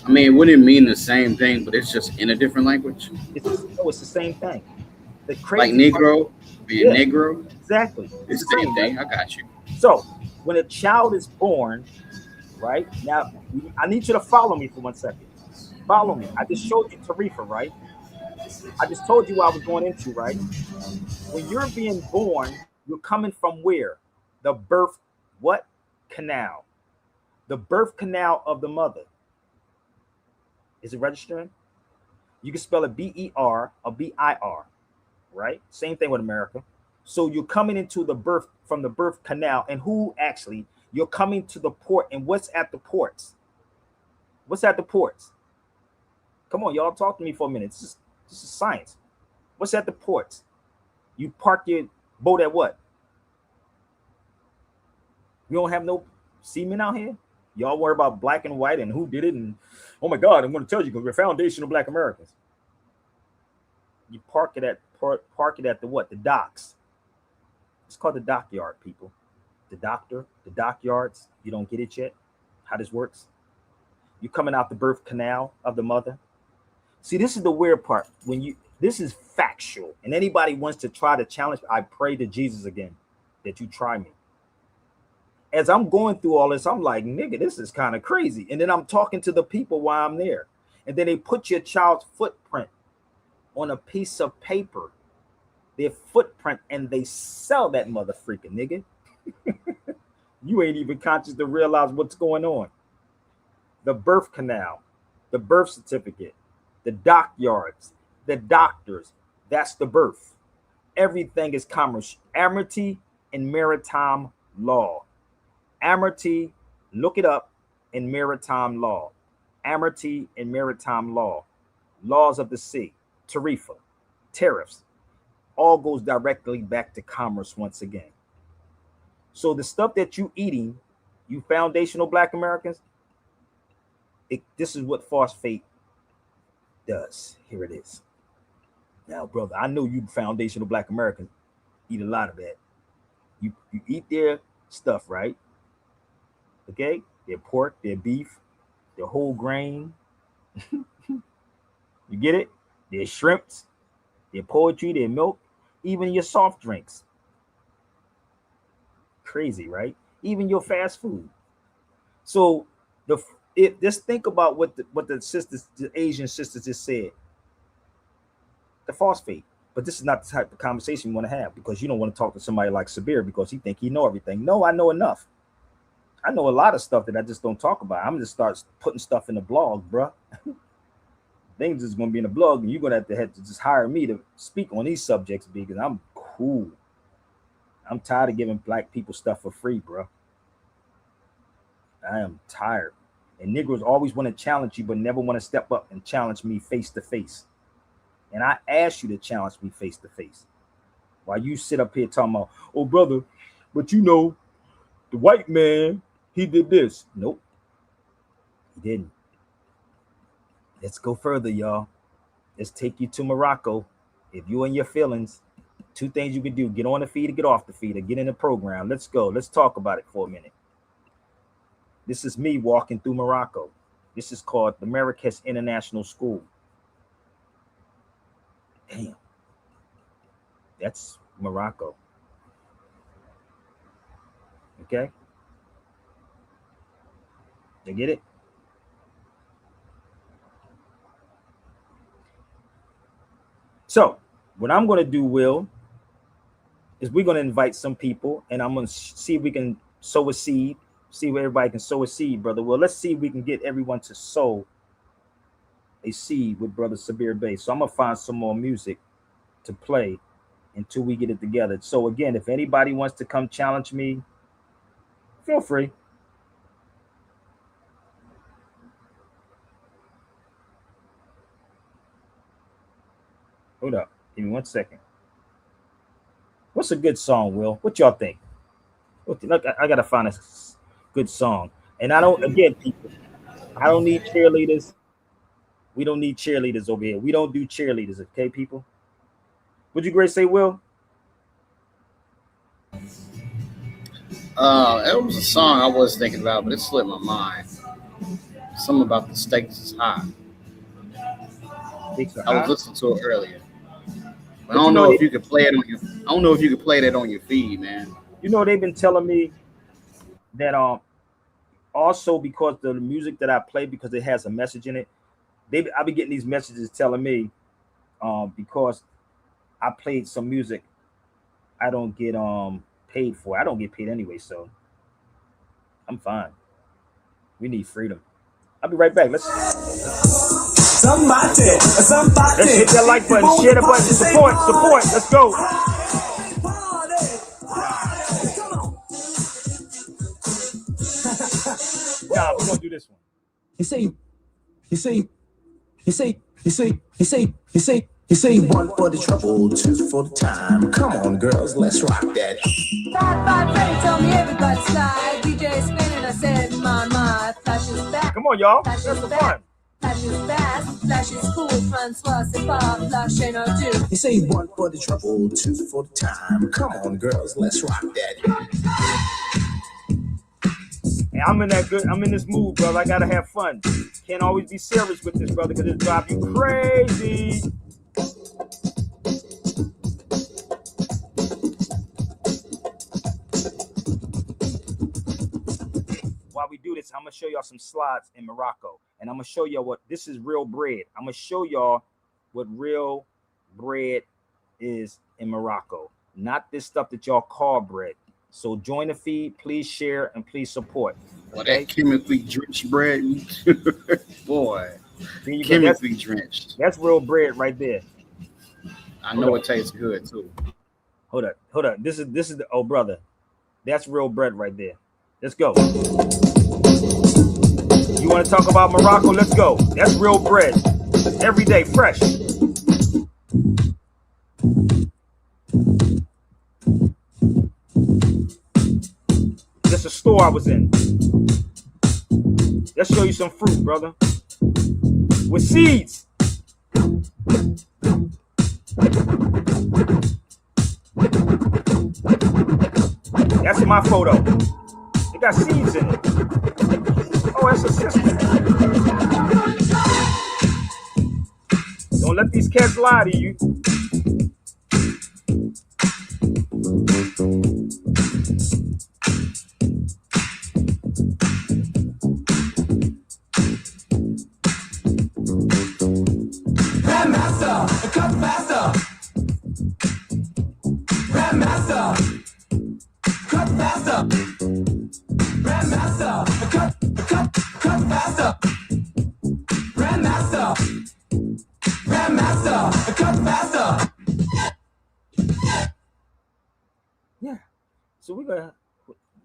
I mean, it wouldn't mean the same thing, but it's just in a different language. It's the same thing. The Like crazy Negro, being yeah, Negro. exactly. It's the same thing. I got you. So when a child is born, right now, I need you to follow me for 1 second. Follow me. I just showed you Tarifa, right? I just told you what I was going into, right? When you're being born, you're coming from where? The birth, what? Canal. The birth canal of the mother. Is it registering? You can spell it BER or BIR, right? Same thing with America. So you're coming into the birth from the birth canal, and who actually you're coming to the port, and what's at the ports? What's at the ports? Come on, y'all, talk to me for a minute. This is science. What's at the ports? You park your boat at what? We don't have no seamen out here. Y'all worry about black and white and who did it, and oh my God, I'm going to tell you because we're foundational Black Americans. You park it at the what? The docks. It's called the dockyard, people. The dockyards. You don't get it yet? How this works? You're coming out the birth canal of the mother. See, this is the weird part. This is factual, and anybody wants to try to challenge, I pray to Jesus again that you try me. As I'm going through all this, I'm like, nigga, this is kind of crazy. And then I'm talking to the people while I'm there. And then they put your child's footprint on a piece of paper, their footprint, and they sell that mother freaking nigga. You ain't even conscious to realize what's going on. The birth canal, the birth certificate, the dockyards, the doctors, that's the birth. Everything is commerce. Amity and maritime law. Amity, look it up, in maritime law. Amity and maritime law. Laws of the sea, tarifa, tariffs, all goes directly back to commerce once again. So the stuff that you eating, you foundational Black Americans, this is what phosphate does. Here it is. Now, brother, I know you foundational Black Americans eat a lot of that. You eat their stuff, right? Okay? Their pork, their beef, their whole grain. You get it? Their shrimps, their poultry, their milk, even your soft drinks. Crazy, right? Even your fast food. So just think about what the Asian sisters just said. The phosphate. But this is not the type of conversation you want to have, because you don't want to talk to somebody like Sabir because he think he know everything. No, I know enough. I know a lot of stuff that I just don't talk about. I'm just start putting stuff in the blog, bruh. Things is going to be in the blog, and you're going to have to just hire me to speak on these subjects because I'm cool. I'm tired of giving Black people stuff for free, bro. I am tired. And Negroes always want to challenge you, but never want to step up and challenge me face to face. And I ask you to challenge me face to face. While you sit up here talking about, oh, brother, but you know, the white man, he did this. Nope, he didn't. Let's go further, y'all. Let's take you to Morocco. If you're in your feelings, 2 things you can do: get on the feed or get off the feed, or get in the program. Let's go. Let's talk about it for a minute. This is me walking through Morocco. This is called the Marrakesh International School. Damn. That's Morocco. Okay? You get it? So, what I'm going to do, Will, is we're going to invite some people, and I'm going to see if we can sow a seed, see where everybody can sow a seed, brother. Well, let's see if we can get everyone to sow a seed with Brother Sabir Bey. So I'm going to find some more music to play until we get it together. So again, if anybody wants to come challenge me, feel free. Hold up. Give me 1 second. What's a good song, Will? What y'all think? Look, I got to find a good song. And I don't, again, people, I don't need cheerleaders. We don't need cheerleaders over here. We don't do cheerleaders, okay, people? Would you great say, Will? It was a song I was thinking about, but it slipped my mind. Something about the stakes is high. I was listening to it earlier. But I don't know if you could play it on your. I don't know if you could play that on your feed, man. You know, they've been telling me that also because the music that I play, because it has a message in it, I've been getting these messages telling me because I played some music I don't get paid for. I don't get paid anyway, so I'm fine. We need freedom. I'll be right back. Let's hit that like button, share the button, support. Let's go. Nah, we're gonna do this one. You say 1 for the trouble, 2 for the time. Come on, girls, let's rock that. 5 Freddy told me everybody's fly. DJ spinning, I said, my, flash is back. Come on, y'all. That's the fun. Flash is fast, flash is cool, Francois, c'est pas, flash ain't no do. You say 1 for the trouble, 2 for the time. Come on, girls, let's rock that. I'm in this mood, brother. I gotta have fun. Can't always be serious with this, brother, because it drives you crazy. While we do this, I'm gonna show y'all some slides in Morocco, and I'm gonna show y'all what this is real bread. I'm gonna show y'all what real bread is in Morocco, not this stuff that y'all call bread. So join the feed, please share, and please support. Well, Okay? that chemically drenched bread, boy, Chemically drenched. That's real bread right there. I know it tastes good too. Hold up. This is the oh brother. That's real bread right there. Let's go. You want to talk about Morocco? Let's go. That's real bread. Every day, fresh. That's a store I was in. Let's show you some fruit, brother. With seeds. That's my photo. It got seeds in it. Oh, that's a sister. Don't let these cats lie to you. Grandmaster, cut faster. Grandmaster, cut faster. Grandmaster, cut faster. Grandmaster, cut faster. Yeah. So we're gonna.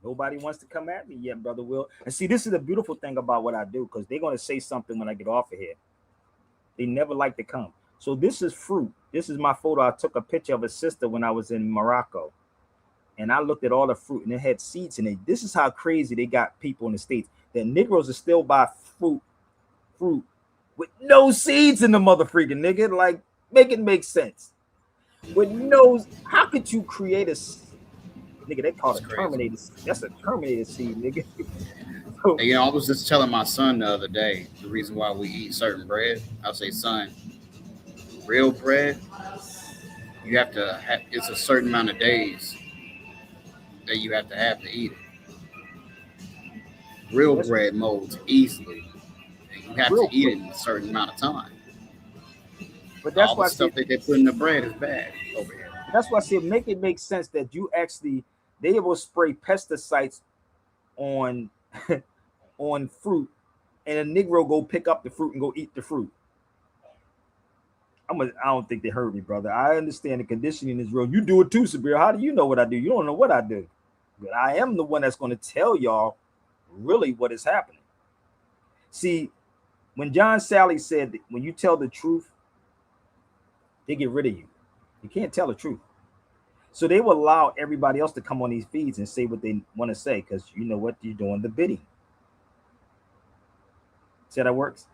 Nobody wants to come at me yet, brother Will. And see, this is the beautiful thing about what I do, because they're gonna say something when I get off of here. They never like to come. So this is fruit. This is my photo. I took a picture of a sister when I was in Morocco, and I looked at all the fruit, and it had seeds in it. This is how crazy they got people in the States. That Negroes are still buy fruit with no seeds in the motherfucking nigga. Like, make it make sense. With no, how could you create a nigga? They call it Terminator. That's a Terminator seed, nigga. So, Hey, I was just telling my son the other day the reason why we eat certain bread. I'll say, son, real bread, you have to have, it's a certain amount of days that you have to eat it. Real bread molds easily. You have to eat it in a certain amount of time. But that's all why the stuff that they put in the bread is bad over here. That's why I said make it make sense that you actually they will spray pesticides on on fruit, and a Negro go pick up the fruit and go eat the fruit. I don't think they heard me, brother. I understand the conditioning is real. You do it too, Sabir. How do you know what I do? You don't know what I do. But I am the one that's going to tell y'all really what is happening. See, when John Sally said that when you tell the truth, they get rid of you. You can't tell the truth. So they will allow everybody else to come on these feeds and say what they want to say, because you know what, you're doing the bidding. See how that works?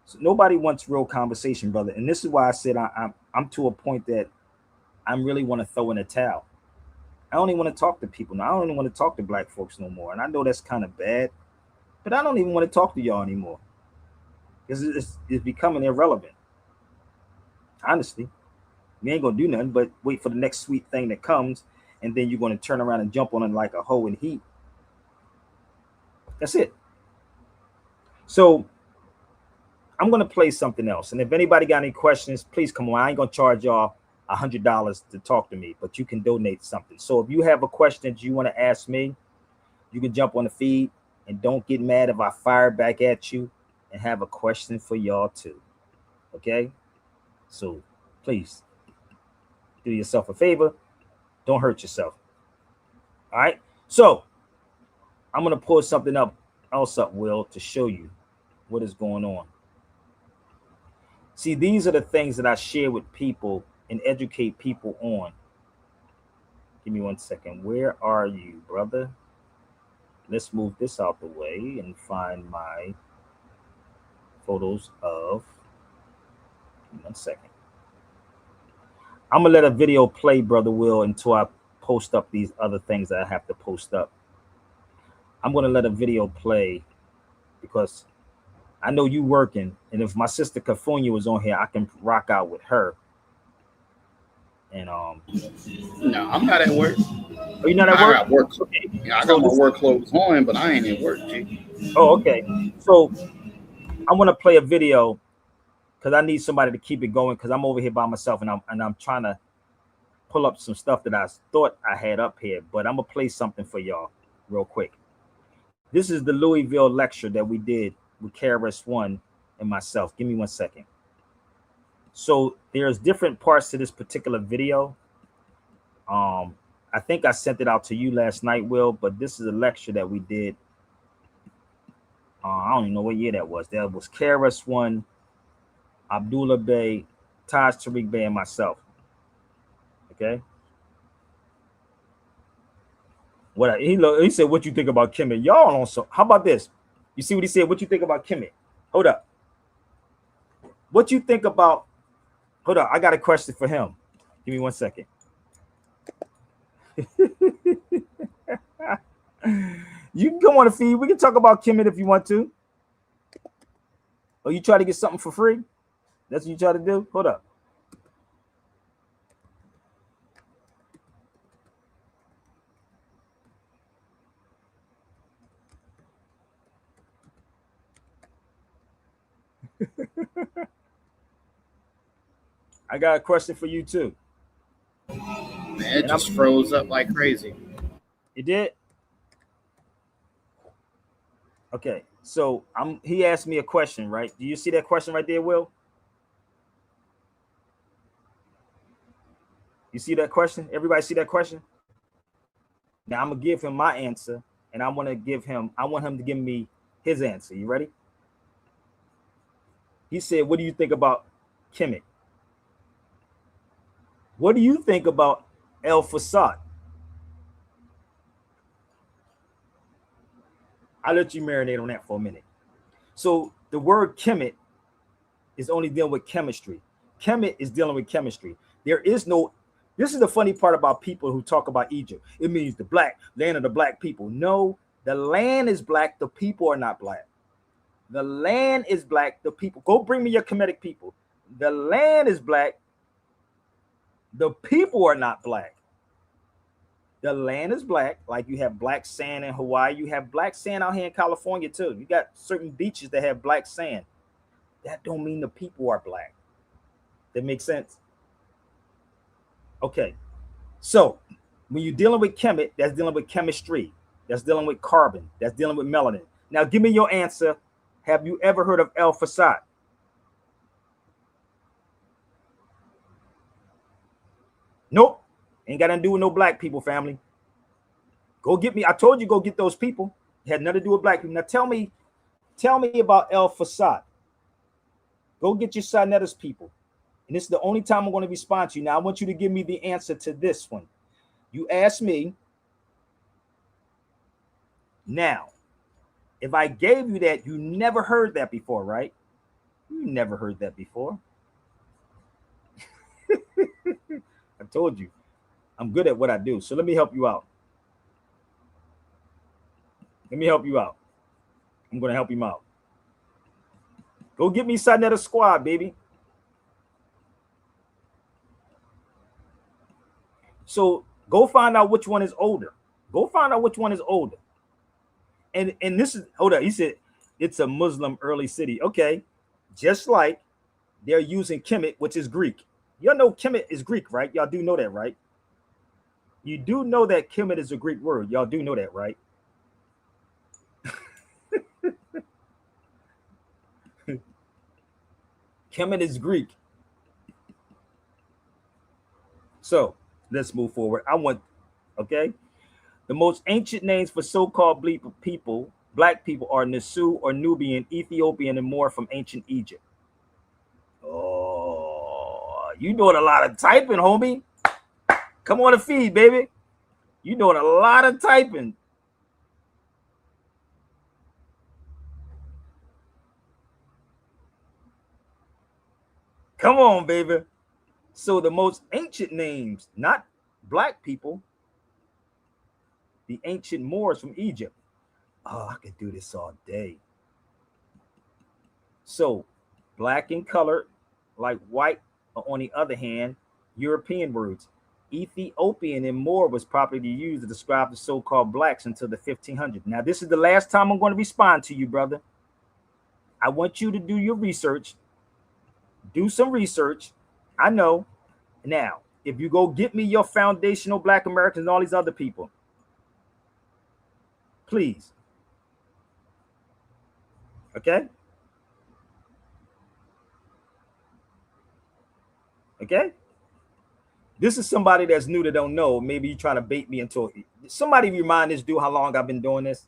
So nobody wants real conversation, brother. And this is why I said I'm to a point that I really want to throw in a towel. I don't even want to talk to people now. I don't even want to talk to black folks no more. And I know that's kind of bad, but I don't even want to talk to y'all anymore because it's becoming irrelevant. Honestly, we ain't gonna do nothing but wait for the next sweet thing that comes, and then you're gonna turn around and jump on it like a hoe in heat. That's it. So I'm gonna play something else, and if anybody got any questions, please come on. I ain't gonna charge y'all $100 to talk to me, but you can donate something. So if you have a question that you want to ask me, you can jump on the feed, and don't get mad if I fire back at you and have a question for y'all too. Okay? So please do yourself a favor. Don't hurt yourself. All right. So I'm gonna pull something else up, Will, to show you what is going on. See, these are the things that I share with people and educate people on. Give me 1 second. Where are you, brother? Let's move this out the way and find my photos of. Give me 1 second. I'm gonna let a video play, brother Will, until I post up these other things that I have to post up. I'm gonna let a video play because I know you working, and if my sister Cafunia was on here, I can rock out with her. And No, I'm not at work. are you not at I work? got work. Okay. Yeah, I So got my this. work clothes on, but I ain't at work, G. Oh, okay. So I want to play a video because I need somebody to keep it going because I'm over here by myself and I'm trying to pull up some stuff that I thought I had up here, but I'm gonna play something for y'all real quick. This is the Louisville lecture that we did with KRS-One and myself. Give me 1 second. So there's different parts to this particular video. I think I sent it out to you last night, Will, but this is a lecture that we did. I don't even know what year that was. That was KRS-One, Abdullah Bey, Taj Tariq Bey, and myself. Okay. What he said, what you think about Kemet? Y'all on so how about this? You see what he said? What you think about Kemet? Hold up. What you think about? Hold up. I got a question for him. Give me 1 second. You can come on the feed. We can talk about Kemet if you want to. Or you try to get something for free? That's what you try to do? Hold up. I got a question for you too. Man, it just froze up like crazy. It did? Okay. So he asked me a question, right? Do you see that question right there, Will? You see that question? Everybody see that question? Now I'm gonna give him my answer, and I want him to give me his answer. You ready? He said, what do you think about Kemet? What do you think about El Fasad? I'll let you marinate on that for a minute. So the word Kemet is only dealing with chemistry. Kemet is dealing with chemistry. There is no, this is the funny part about people who talk about Egypt. It means the black land of the black people. No, the land is black. The people are not black. The land is black. The people, go bring me your Kemetic people. The land is black. The people are not black. The land is black. Like you have black sand in Hawaii. You have black sand out here in California too. You got certain beaches that have black sand. That don't mean the people are black. That makes sense? Okay. So when you're dealing with Kemet, that's dealing with chemistry. That's dealing with carbon. That's dealing with melanin. Now give me your answer. Have you ever heard of El Fasad? Nope. Ain't got nothing to do with no black people, family. Go get me. I told you go get those people. It had nothing to do with black people. Now tell me about El Fasad. Go get your Sarnetta's people. And this is the only time I'm going to respond to you. Now I want you to give me the answer to this one. You asked me. Now, if I gave you that, you never heard that before, right? You never heard that before. I told you, I'm good at what I do. So let me help you out. Let me help you out. I'm going to help him out. Go get me Sarnetta squad, baby. So go find out which one is older. Go find out which one is older. And this is, hold on. He said it's a Muslim early city. Okay. Just like they're using Kemet, which is Greek. Y'all know Kemet is Greek, right? Y'all do know that, right? You do know that Kemet is a Greek word. Y'all do know that, right? Kemet is Greek. So let's move forward. Okay. The most ancient names for so-called people, black people, are Nisu or Nubian, Ethiopian, and more from ancient Egypt. Oh, you doing a lot of typing, homie. Come on the feed, baby. You doing a lot of typing. Come on, baby. So the most ancient names, not black people, the ancient Moors from Egypt. Oh, I could do this all day. So, black in color, like white, on the other hand, European words. Ethiopian and Moor was properly used to describe the so-called blacks until the 1500s. Now, this is the last time I'm going to respond to you, brother. I want you to do your research. Do some research. I know. Now, if you go get me your foundational Black Americans and all these other people, please. Okay? Okay? This is somebody that's new that don't know. Maybe you're trying to bait me into it. Somebody remind this dude how long I've been doing this.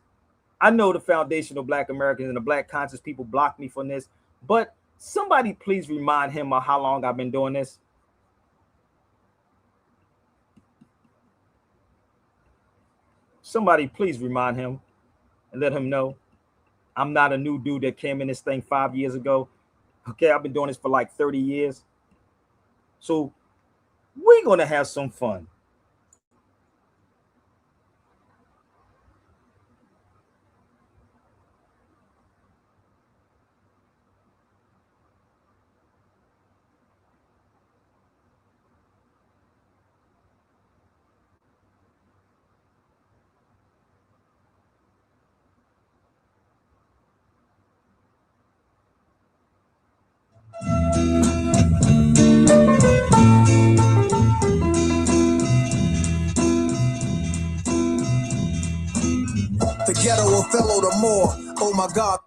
I know the foundational Black Americans and the Black conscious people block me from this, but somebody please remind him of how long I've been doing this. Somebody please remind him and let him know I'm not a new dude that came in this thing 5 years ago. Okay, I've been doing this for like 30 years. So we're going to have some fun. The ghetto Othello the Moor. Oh my God.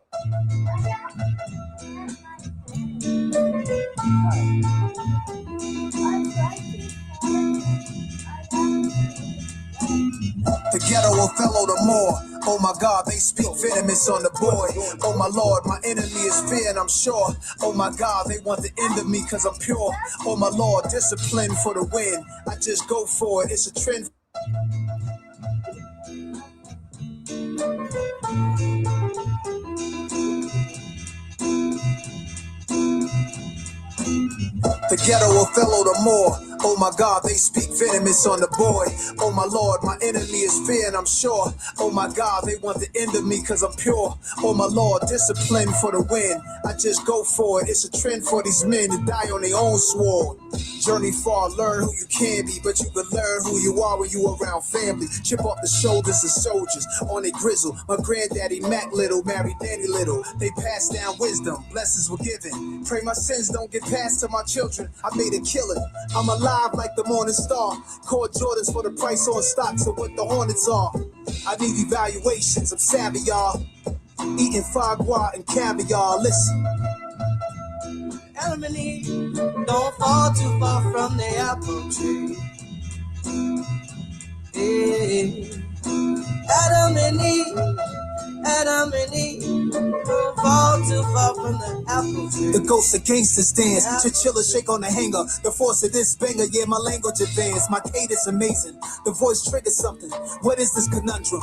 The ghetto Othello the Moor. Oh my God, they speak venomous on the boy. Oh my Lord, my enemy is fear and I'm sure. Oh my God, they want the end of me cause I'm pure. Oh my Lord, discipline for the win. I just go for it, it's a trend. The ghetto Othello the Moor. Oh my God, they speak venomous on the boy. Oh my Lord, my enemy is fear and I'm sure. Oh my God, they want the end of me cause I'm pure. Oh my Lord, discipline for the win. I just go for it. It's a trend for these men to die on their own sword. Journey far, learn who you can be, but you can learn who you are when you around family. Chip off the shoulders of soldiers on a grizzle. My granddaddy Mac Little married Danny Little. They passed down wisdom, blessings were given. Pray my sins don't get passed to my children. I made a killing. I'm alive like the morning star. Caught Jordans for the price on stocks of what the Hornets are. I need evaluations, I'm savvy, y'all. Eating foie gras and caviar, listen. Adam and Eve, don't fall too far from the apple tree. Yeah. Adam and Eve, don't fall too far from the apple tree. The ghost of gangsters dance, chinchilla shake on the hanger. The force of this banger, yeah, my language advanced. My cadence amazing, the voice triggers something. What is this conundrum?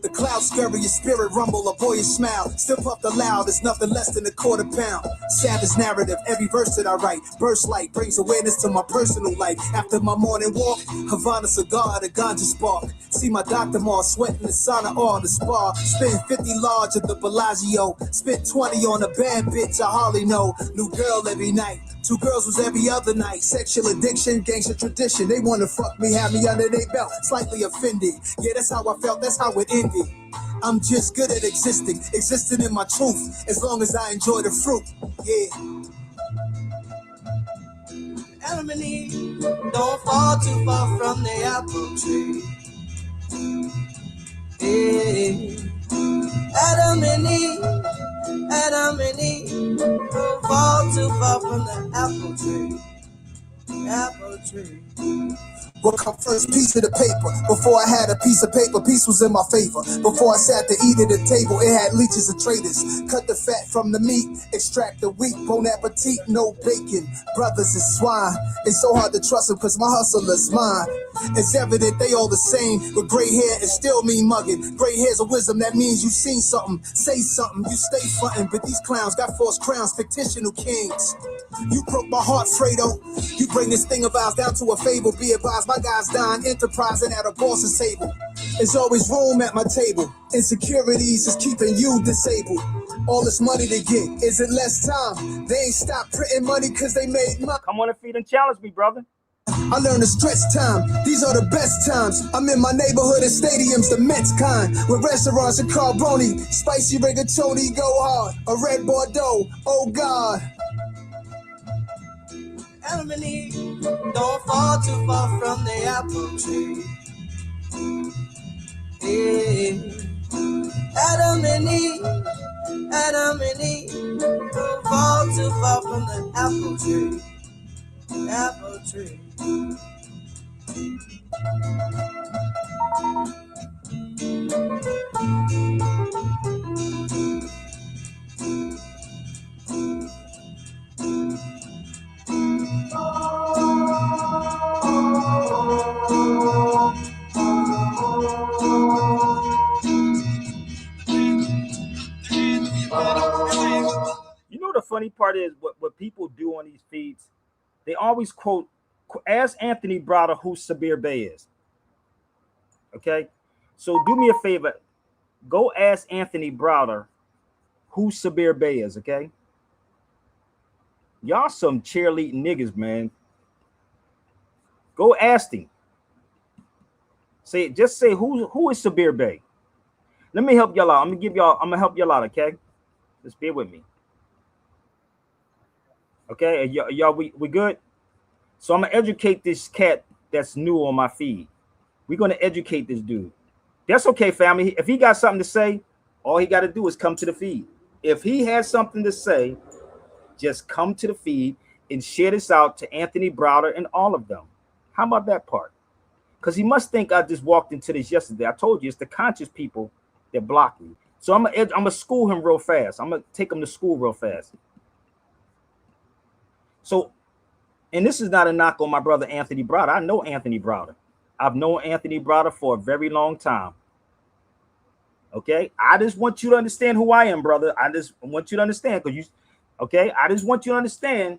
The clouds scurry, your spirit rumble, a boyish smile. Still puff the loud, it's nothing less than a quarter pound. Savage narrative, every verse that I write. Burst light brings awareness to my personal life. After my morning walk, Havana cigar, the ganja spark. See my Dr. Mar sweating the sauna or the spa. Spend 50 large at the Bellagio. Spent 20 on a bad bitch I hardly know. New girl every night. 2 girls was every other night. Sexual addiction, gangster tradition. They wanna fuck me, have me under their belt. Slightly offended. Yeah, that's how I felt, that's how it ended. I'm just good at existing in my truth, as long as I enjoy the fruit, yeah. Adam and Eve, don't fall too far from the apple tree. Yeah. Adam and Eve, don't fall too far from the apple tree. Apple tree. What come first, piece of the paper? Before I had a piece of paper, peace was in my favor. Before I sat to eat at the table, it had leeches and traitors. Cut the fat from the meat, extract the wheat. Bon appetit, no bacon. Brothers is swine. It's so hard to trust them cause my hustle is mine. It's evident they all the same, with gray hair and still mean mugging. Gray hair's a wisdom, that means you seen something. Say something, you stay frontin', but these clowns got false crowns, fictional kings. You broke my heart, Fredo. You bring this thing of ours down to a fable. Be advised, my guys dying, enterprising at a boss's table. There's always room at my table. Insecurities is keeping you disabled. All this money to get, is it less time? They ain't stopped printing money cause they made money. Come on and feed and challenge me, brother. I learned to stretch time. These are the best times. I'm in my neighborhood and stadiums, the Mets kind. With restaurants and carboni, spicy rigatoni, go hard. A red Bordeaux, oh God. Adam and Eve, don't fall too far from the apple tree. Yeah. Adam and Eve, don't fall too far from the apple tree. Apple tree. You know the funny part is what people do on these feeds, they always quote, ask Anthony Browder who Sabir Bey is. Okay, so do me a favor, go ask Anthony Browder who Sabir Bey is. Okay, y'all some cheerleading niggas, man. Go ask him. Just say who is Sabir Bey. Let me help y'all out. I'm gonna help y'all out. Okay, just bear with me. Okay, y'all we good? So I'm gonna educate this cat that's new on my feed. We're gonna educate this dude. That's okay, family. If he got something to say, all he got to do is come to the feed. If he has something to say, just come to the feed and share this out to Anthony Browder and all of them. How about that part? Because he must think I just walked into this yesterday. I told you it's the conscious people that block me. So I'm gonna school him real fast. I'm gonna take him to school real fast. So, and this is not a knock on my brother Anthony Browder. I know Anthony Browder. I've known Anthony Browder for a very long time. Okay, I just want you to understand who I am, brother. I just want you to understand because I just want you to understand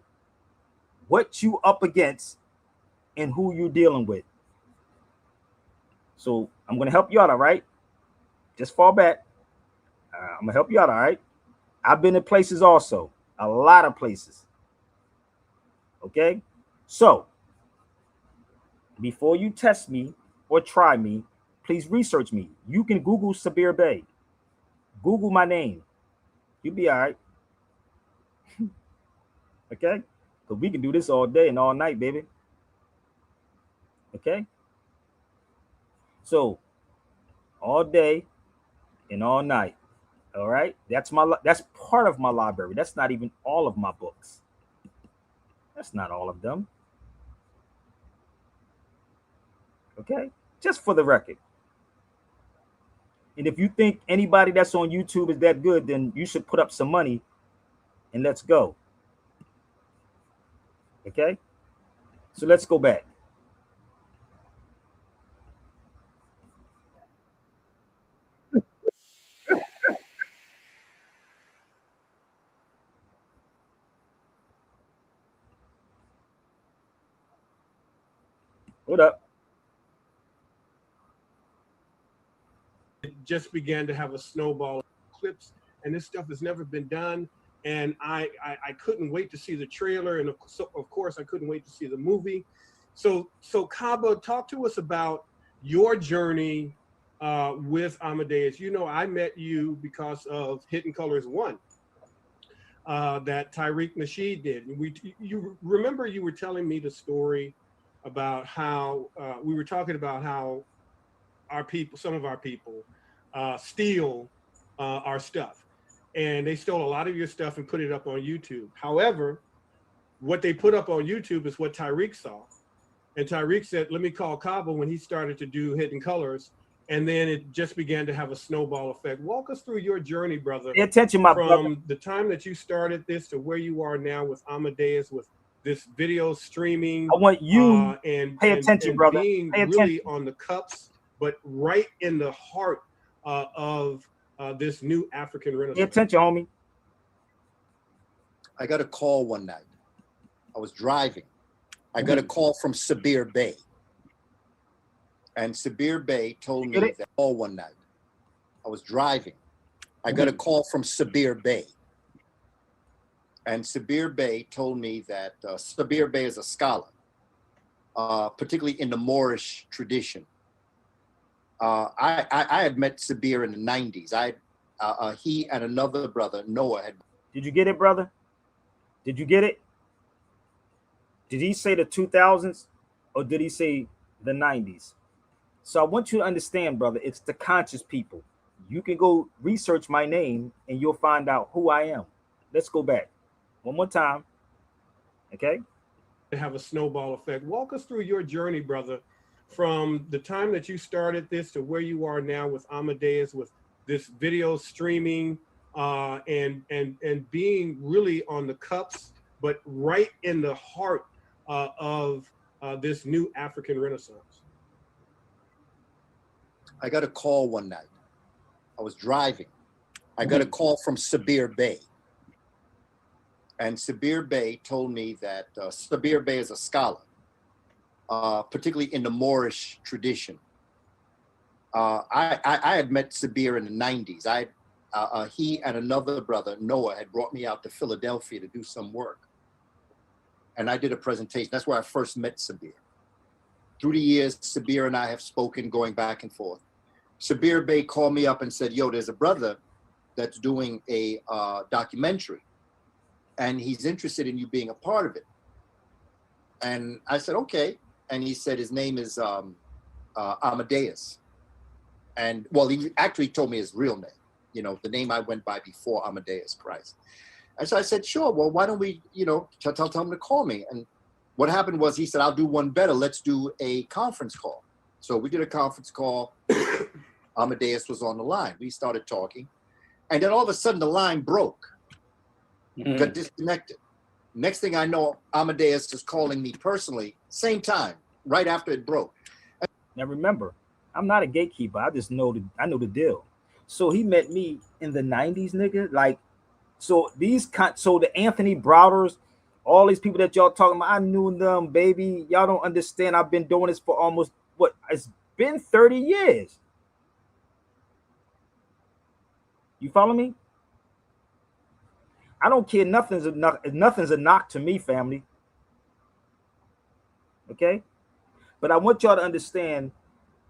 what you up against and who you're dealing with. So I'm gonna help you out, all right? Just fall back. I'm gonna help you out, all right? I've been in places also, a lot of places. Okay, so before you test me or try me, please research me. You can Google Sabir Bey. Google my name. You'll be all right. Okay? Because we can do this all day and all night, baby. Okay? So, all day and all night. All right? That's part of my library. That's not even all of my books. That's not all of them. Okay? Just for the record. And if you think anybody that's on YouTube is that good, then you should put up some money and let's go. Okay? So let's go back. What up? It just began to have a snowball clips, and this stuff has never been done. And I couldn't wait to see the trailer, and of course I couldn't wait to see the movie. So Kaba, talk to us about your journey with Amadeus. You know, I met you because of Hidden Colors 1 that Tariq Nasheed did. You remember you were telling me the story about how we were talking about how our people, some of our people, steal our stuff. And they stole a lot of your stuff and put it up on YouTube. However, what they put up on YouTube is what Tariq saw. And Tariq said, let me call Kaba when he started to do Hidden Colors. And then it just began to have a snowball effect. Walk us through your journey, brother. Pay attention, my brother. From the time that you started this to where you are now with Amadeus, with this video streaming. I want you and pay attention, brother. Being pay really attention. on the cups, but right in the heart of this new African Renaissance. Pay attention, homie. I got a call one night. I was driving. I got a call from Sabir Bey. And Sabir Bey told me that all one night. I was driving. I got a call from Sabir Bey. And Sabir Bey told me that Sabir Bey is a scholar, particularly in the Moorish tradition. I had met Sabir in the 90s. He and another brother, Noah, had. Did you get it, brother? Did you get it? Did he say the 2000s or did he say the 90s? So I want you to understand, brother, it's the conscious people. You can go research my name and you'll find out who I am. Let's go back one more time. Okay. To have a snowball effect. Walk us through your journey, brother, from the time that you started this to where you are now with Amadeus, with this video streaming and being really on the cups, but right in the heart of this new African Renaissance. I got a call one night. I was driving. I got a call from Sabir Bey. And Sabir Bey told me that Sabir Bey is a scholar, particularly in the Moorish tradition. I had met Sabir in the 90s. He and another brother, Noah, had brought me out to Philadelphia to do some work. And I did a presentation. That's where I first met Sabir. Through the years, Sabir and I have spoken, going back and forth. Sabir Bey called me up and said, yo, there's a brother that's doing a documentary and he's interested in you being a part of it. And I said, okay. And he said his name is Amadeus. And well, he actually told me his real name, you know, the name I went by before Amadeus Christ. And so I said, sure, well, why don't we, you know, tell him to call me. And what happened was he said, I'll do one better. Let's do a conference call. So we did a conference call. Amadeus was on the line. We started talking. And then all of a sudden the line broke, got disconnected. Next thing I know, Amadeus is calling me personally, same time, right after it broke. Now remember, I'm not a gatekeeper. I just know I know the deal. So he met me in the 90s, nigga. Like, so the Anthony Browders, all these people that y'all talking about, I knew them, baby. Y'all don't understand. I've been doing this for almost it's been 30 years. You follow me? I don't care. Nothing's a knock to me, family. Okay? But I want y'all to understand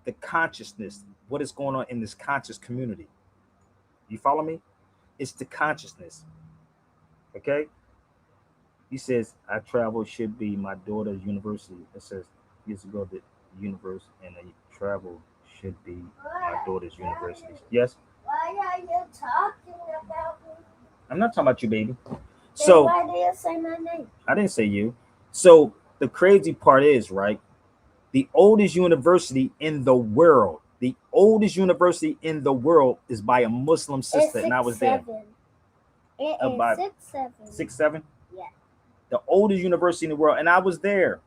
the consciousness, what is going on in this conscious community. You follow me? It's the consciousness. Okay? He says, I travel should be my daughter's university. It says years ago that universe and a travel should be my daughter's university. Yes? Why are you talking about me? I'm not talking about you, baby. So why did you say my name? I didn't say you. So the crazy part is, right? The oldest university in the world, the oldest university in the world is by a Muslim sister, and I was there. It is 6'7". 6'7"? Yeah. The oldest university in the world, and I was there.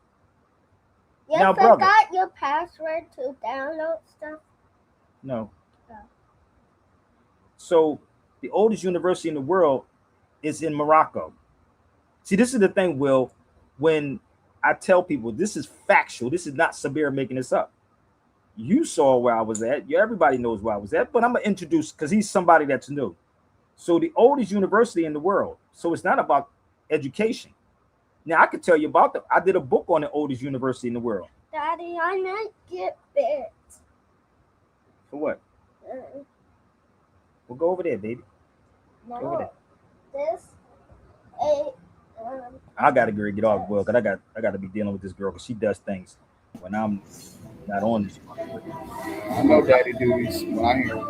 You now, forgot brother, your password to download stuff? No. No. So the oldest university in the world is in Morocco. See, this is the thing, Will, when I tell people this is factual, this is not Sabir making this up. You saw where I was at. Everybody knows where I was at, but I'm going to introduce, because he's somebody that's new. So the oldest university in the world. So it's not about education. Now, I could tell you about I did a book on the oldest university in the world. Daddy, I might get bit. For what? We'll go over there, baby. No, go over there. This I gotta get off, Will, because I got to be dealing with this girl, because she does things when I'm not on this. I know daddy duties. I hear.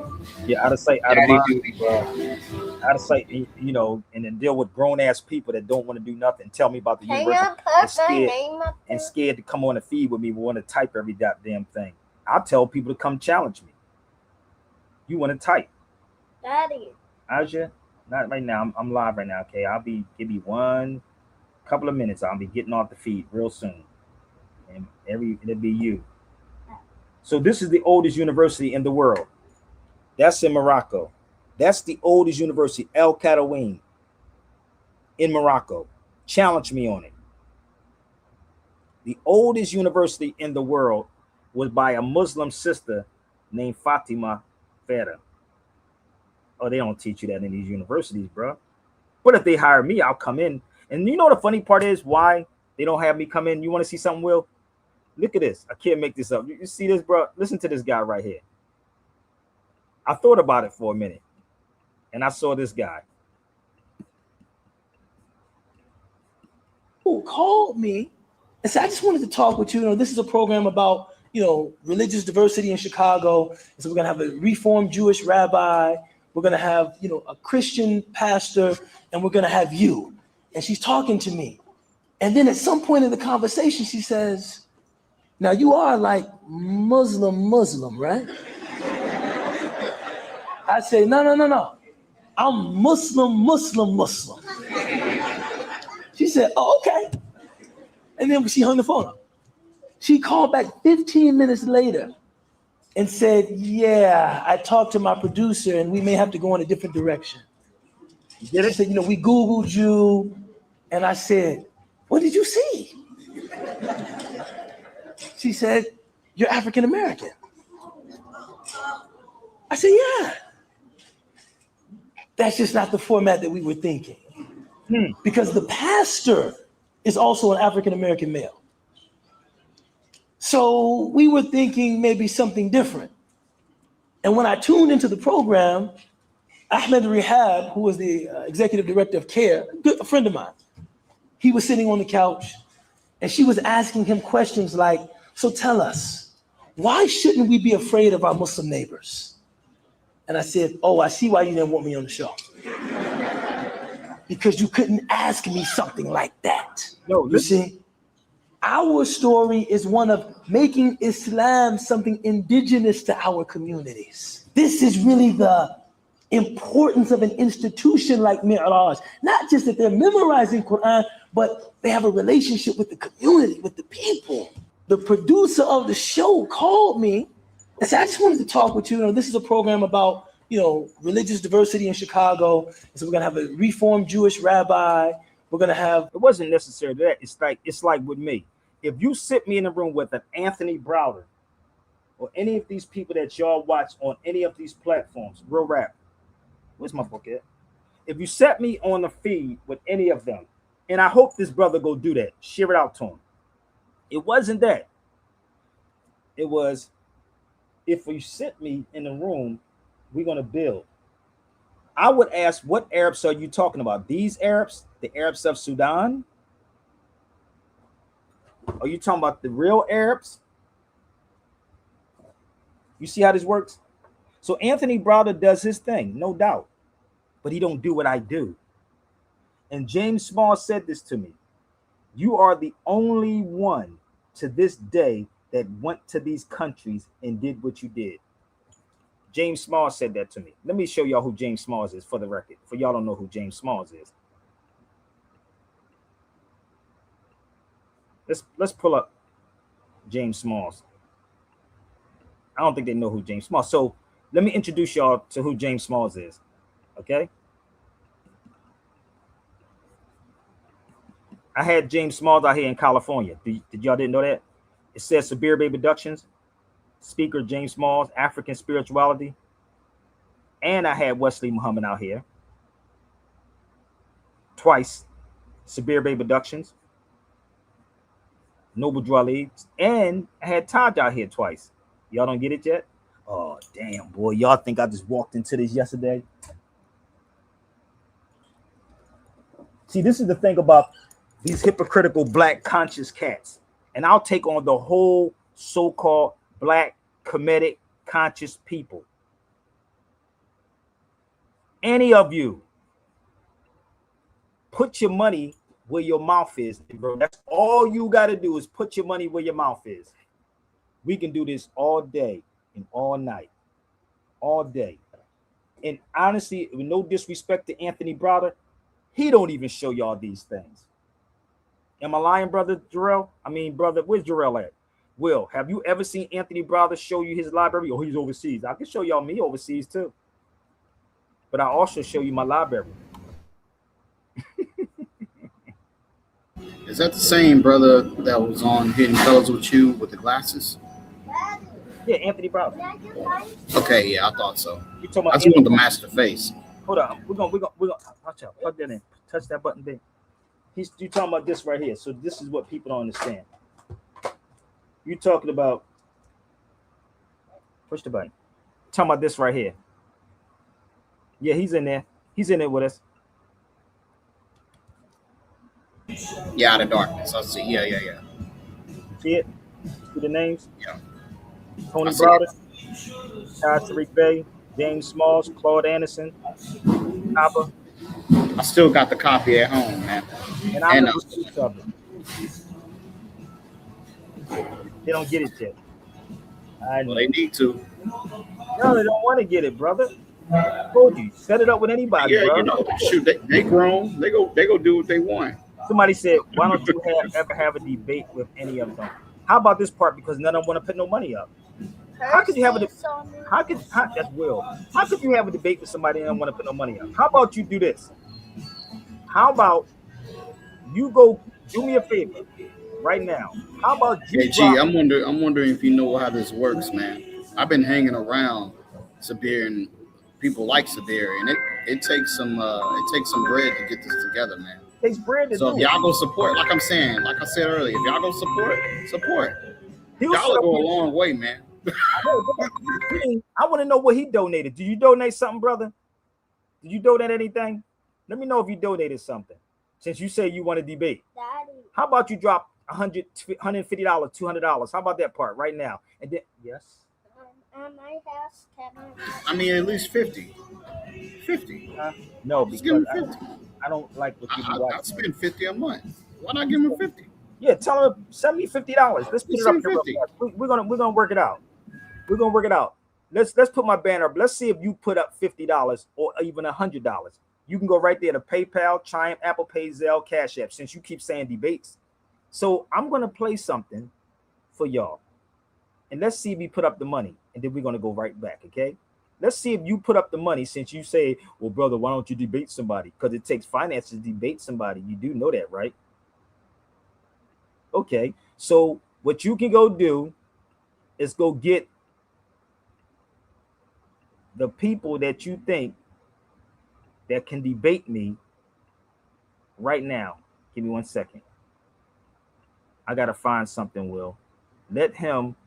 Yeah, out of sight, out daddy of mind. duty, bro. Out of sight, you know, and then deal with grown ass people that don't want to do nothing. Tell me about the university and scared to come on the feed with me. Want to type every goddamn thing. I'll tell people to come challenge me. You want to type, Daddy? Aja? Not right now. I'm live right now. Okay, give me one couple of minutes. I'll be getting off the feed real soon, and it'll be you. So this is the oldest university in the world. That's in Morocco. That's the oldest university, El Kadawin, in Morocco. Challenge me on it. The oldest university in the world was by a Muslim sister named Fatima Farah. Oh, they don't teach you that in these universities, bro. But if they hire me, I'll come in. And you know the funny part is why they don't have me come in? You want to see something, Will? Look at this. I can't make this up. You see this, bro? Listen to this guy right here. I thought about it for a minute, and I saw this guy. Who called me and said, I just wanted to talk with you. You know, this is a program about, you know, religious diversity in Chicago. So we're going to have a Reformed Jewish rabbi. We're going to have, you know, a Christian pastor, and we're going to have you. And she's talking to me. And then at some point in the conversation, she says, now you are like Muslim, right? I say, no. I'm Muslim. She said, oh, okay. And then she hung the phone up. She called back 15 minutes later and said, yeah, I talked to my producer and we may have to go in a different direction. She said, you know, we Googled you. And I said, what did you see? She said, you're African American. I said, yeah. That's just not the format that we were thinking. Because the pastor is also an African American male. So we were thinking maybe something different. And when I tuned into the program, Ahmed Rehab, who was the executive director of CARE, a friend of mine, he was sitting on the couch and she was asking him questions like, so tell us, why shouldn't we be afraid of our Muslim neighbors? And I said, oh, I see why you didn't want me on the show. Because you couldn't ask me something like that. No, you see, our story is one of making Islam something indigenous to our communities. This is really the importance of an institution like Mi'raj. Not just that they're memorizing Quran, but they have a relationship with the community, with the people. The producer of the show called me and said, I just wanted to talk with you. You know, this is a program about, you know, religious diversity in Chicago. So we're gonna have a Reformed Jewish rabbi. We're gonna have. It wasn't necessarily that. It's like with me. If you sit me in a room with an Anthony Browder or any of these people that y'all watch on any of these platforms, Real Rap, where's my book at? If you set me on the feed with any of them, and I hope this brother go do that, share it out to him. It wasn't that. It was, if you sit me in the room, we're gonna build. I would ask, what Arabs are you talking about? These Arabs, the Arabs of Sudan? Are you talking about the real Arabs? You see how this works? So Anthony Browder does his thing, no doubt, but he don't do what I do. And James Small said this to me. You are the only one to this day that went to these countries and did what you did. James Smalls said that to me. Let me show y'all who James Smalls is for the record. For y'all don't know who James Smalls is. Let's pull up James Smalls. I don't think they know who James Smalls. So let me introduce y'all to who James Smalls is. Okay. I had James Smalls out here in California. Did y'all didn't know that? It says Sabir Bay Productions, speaker James Smalls, African Spirituality. And I had Wesley Muhammad out here. Twice. Sabir Bay Productions. Noble Dwali. And I had Taj out here twice. Y'all don't get it yet? Oh, damn, boy. Y'all think I just walked into this yesterday? See, this is the thing about these hypocritical black conscious cats. And I'll take on the whole so-called black comedic conscious people. Any of you, put your money where your mouth is, bro. That's all you got to do is put your money where your mouth is. We can do this all day and all night, all day. And honestly, with no disrespect to Anthony Browder, he don't even show y'all these things. Am I lying, brother Jarrell? I mean, brother, where's Jarrell at? Will, have you ever seen Anthony Browder show you his library? Oh, he's overseas. I can show y'all me overseas too. But I also show you my library. Is that the same brother that was on Hidden Colors with you with the glasses? Yeah, Anthony Browder. Okay, yeah, I thought so. You talking I about just want the Anthony? master face. Hold on. We're gonna watch out. Plug that in. Touch that button there. You talking about this right here. So this is what people don't understand. You talking about push the button. Talking about this right here. Yeah, he's in there. He's in there with us. Yeah, Out of Darkness. I see. Yeah. See it? See the names? Yeah. Tony I see it. Browder, Tariq Bey, James Smalls, Claude Anderson, Copper, I still got the copy at home, man. and I'm And the producer of it. They don't get it yet. I know. well, they need to. No, they don't want to get it, brother. I told you, set it up with anybody, Yeah, bro. you know, shoot, they grown. They go do what they want. Somebody said, why don't you ever have a debate with any of them? How about this part? Because none of them want to put no money up. How could you have a that's Will. How could you have a debate with somebody and don't want to put no money up? How about you do this? How about you go do me a favor right now? How about you? Hey, G, I'm wondering if you know how this works, man. I've been hanging around Sabir and people like Sabir, and it takes some bread to get this together, man. It takes bread to so do if y'all go support, like I said earlier, if y'all go support, y'all will go a long way, man. I want to know what he donated. Do you donate something, brother? Did you donate anything? Let me know if you donated something. Since you say you want to debate. Daddy. How about you drop $100, $150, $200? How about that part right now? And then yes. At my house, I mean, at least 50. 50. No, just give him 50. I don't like what you do. I spend 50 a month. Why not give him 50? Yeah, tell him send me $50. Let's put it up here. We're gonna work it out. We're gonna work it out. Let's put my banner up. Let's see if you put up $50 or even $100. You can go right there to PayPal, Chime, Apple Pay, Zelle, Cash App. Since you keep saying debates, so I'm gonna play something for y'all, and let's see if you put up the money, and then we're gonna go right back. Okay. Let's see if you put up the money since you say, well, brother, why don't you debate somebody? Because it takes finances to debate somebody. You do know that, right? Okay. So what you can go do is go get the people that you think that can debate me right now. Give me 1 second. I got to find something, Will. Let him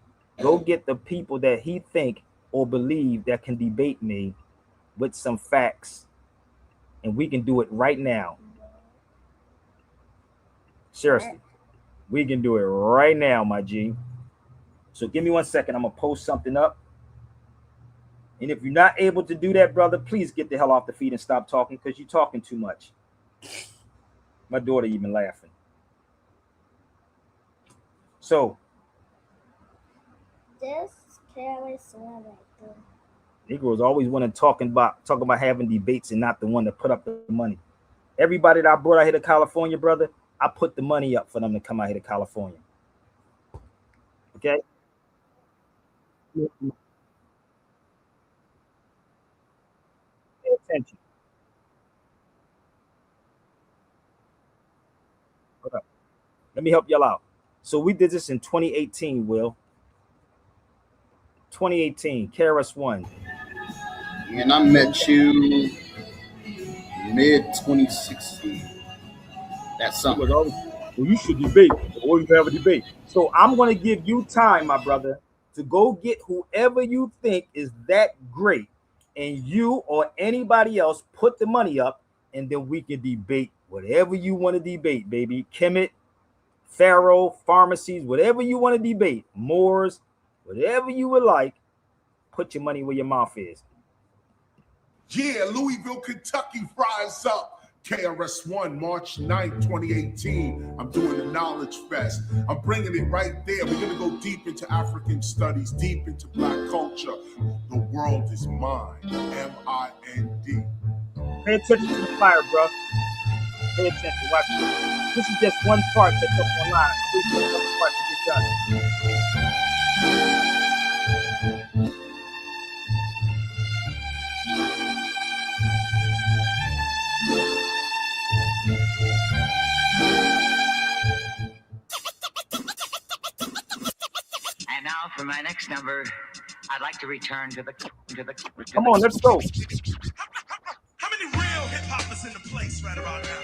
go get the people that he think or believe that can debate me with some facts, and we can do it right now. Seriously, we can do it right now, my G. So give me 1 second. I'm gonna post something up, and if you're not able to do that, brother, please get the hell off the feed and stop talking because you're talking too much. My daughter even laughing. So this carries one right there. Negroes always want to talk about having debates and not the one to put up the money. Everybody that I brought out here to California, brother, I put the money up for them to come out here to California. Okay? Pay attention. Hold up. Let me help y'all out. So we did this in 2018, Will. 2018, KRS-One. And I met you mid 2016. That's something. Well, you should debate, or you have a debate. So I'm going to give you time, my brother, to go get whoever you think is that great, and you or anybody else put the money up, and then we can debate whatever you want to debate, baby. Kemet, Pharaoh, pharmacies, whatever you want to debate, Moors, whatever you would like. Put your money where your mouth is. Yeah, Louisville, Kentucky fries up. KRS-One, March 9th, 2018. I'm doing the Knowledge Fest. I'm bringing it right there. We're going to go deep into African studies, deep into Black culture. The world is mine. M-I-N-D. Pay attention to the flyer, bro. Pay attention. Watch this. This is just one part that's up online. Please put another part to get done. And now For my next number, I'd like to return to the. Come on, let's go. How many real hip hoppers in the place right about now?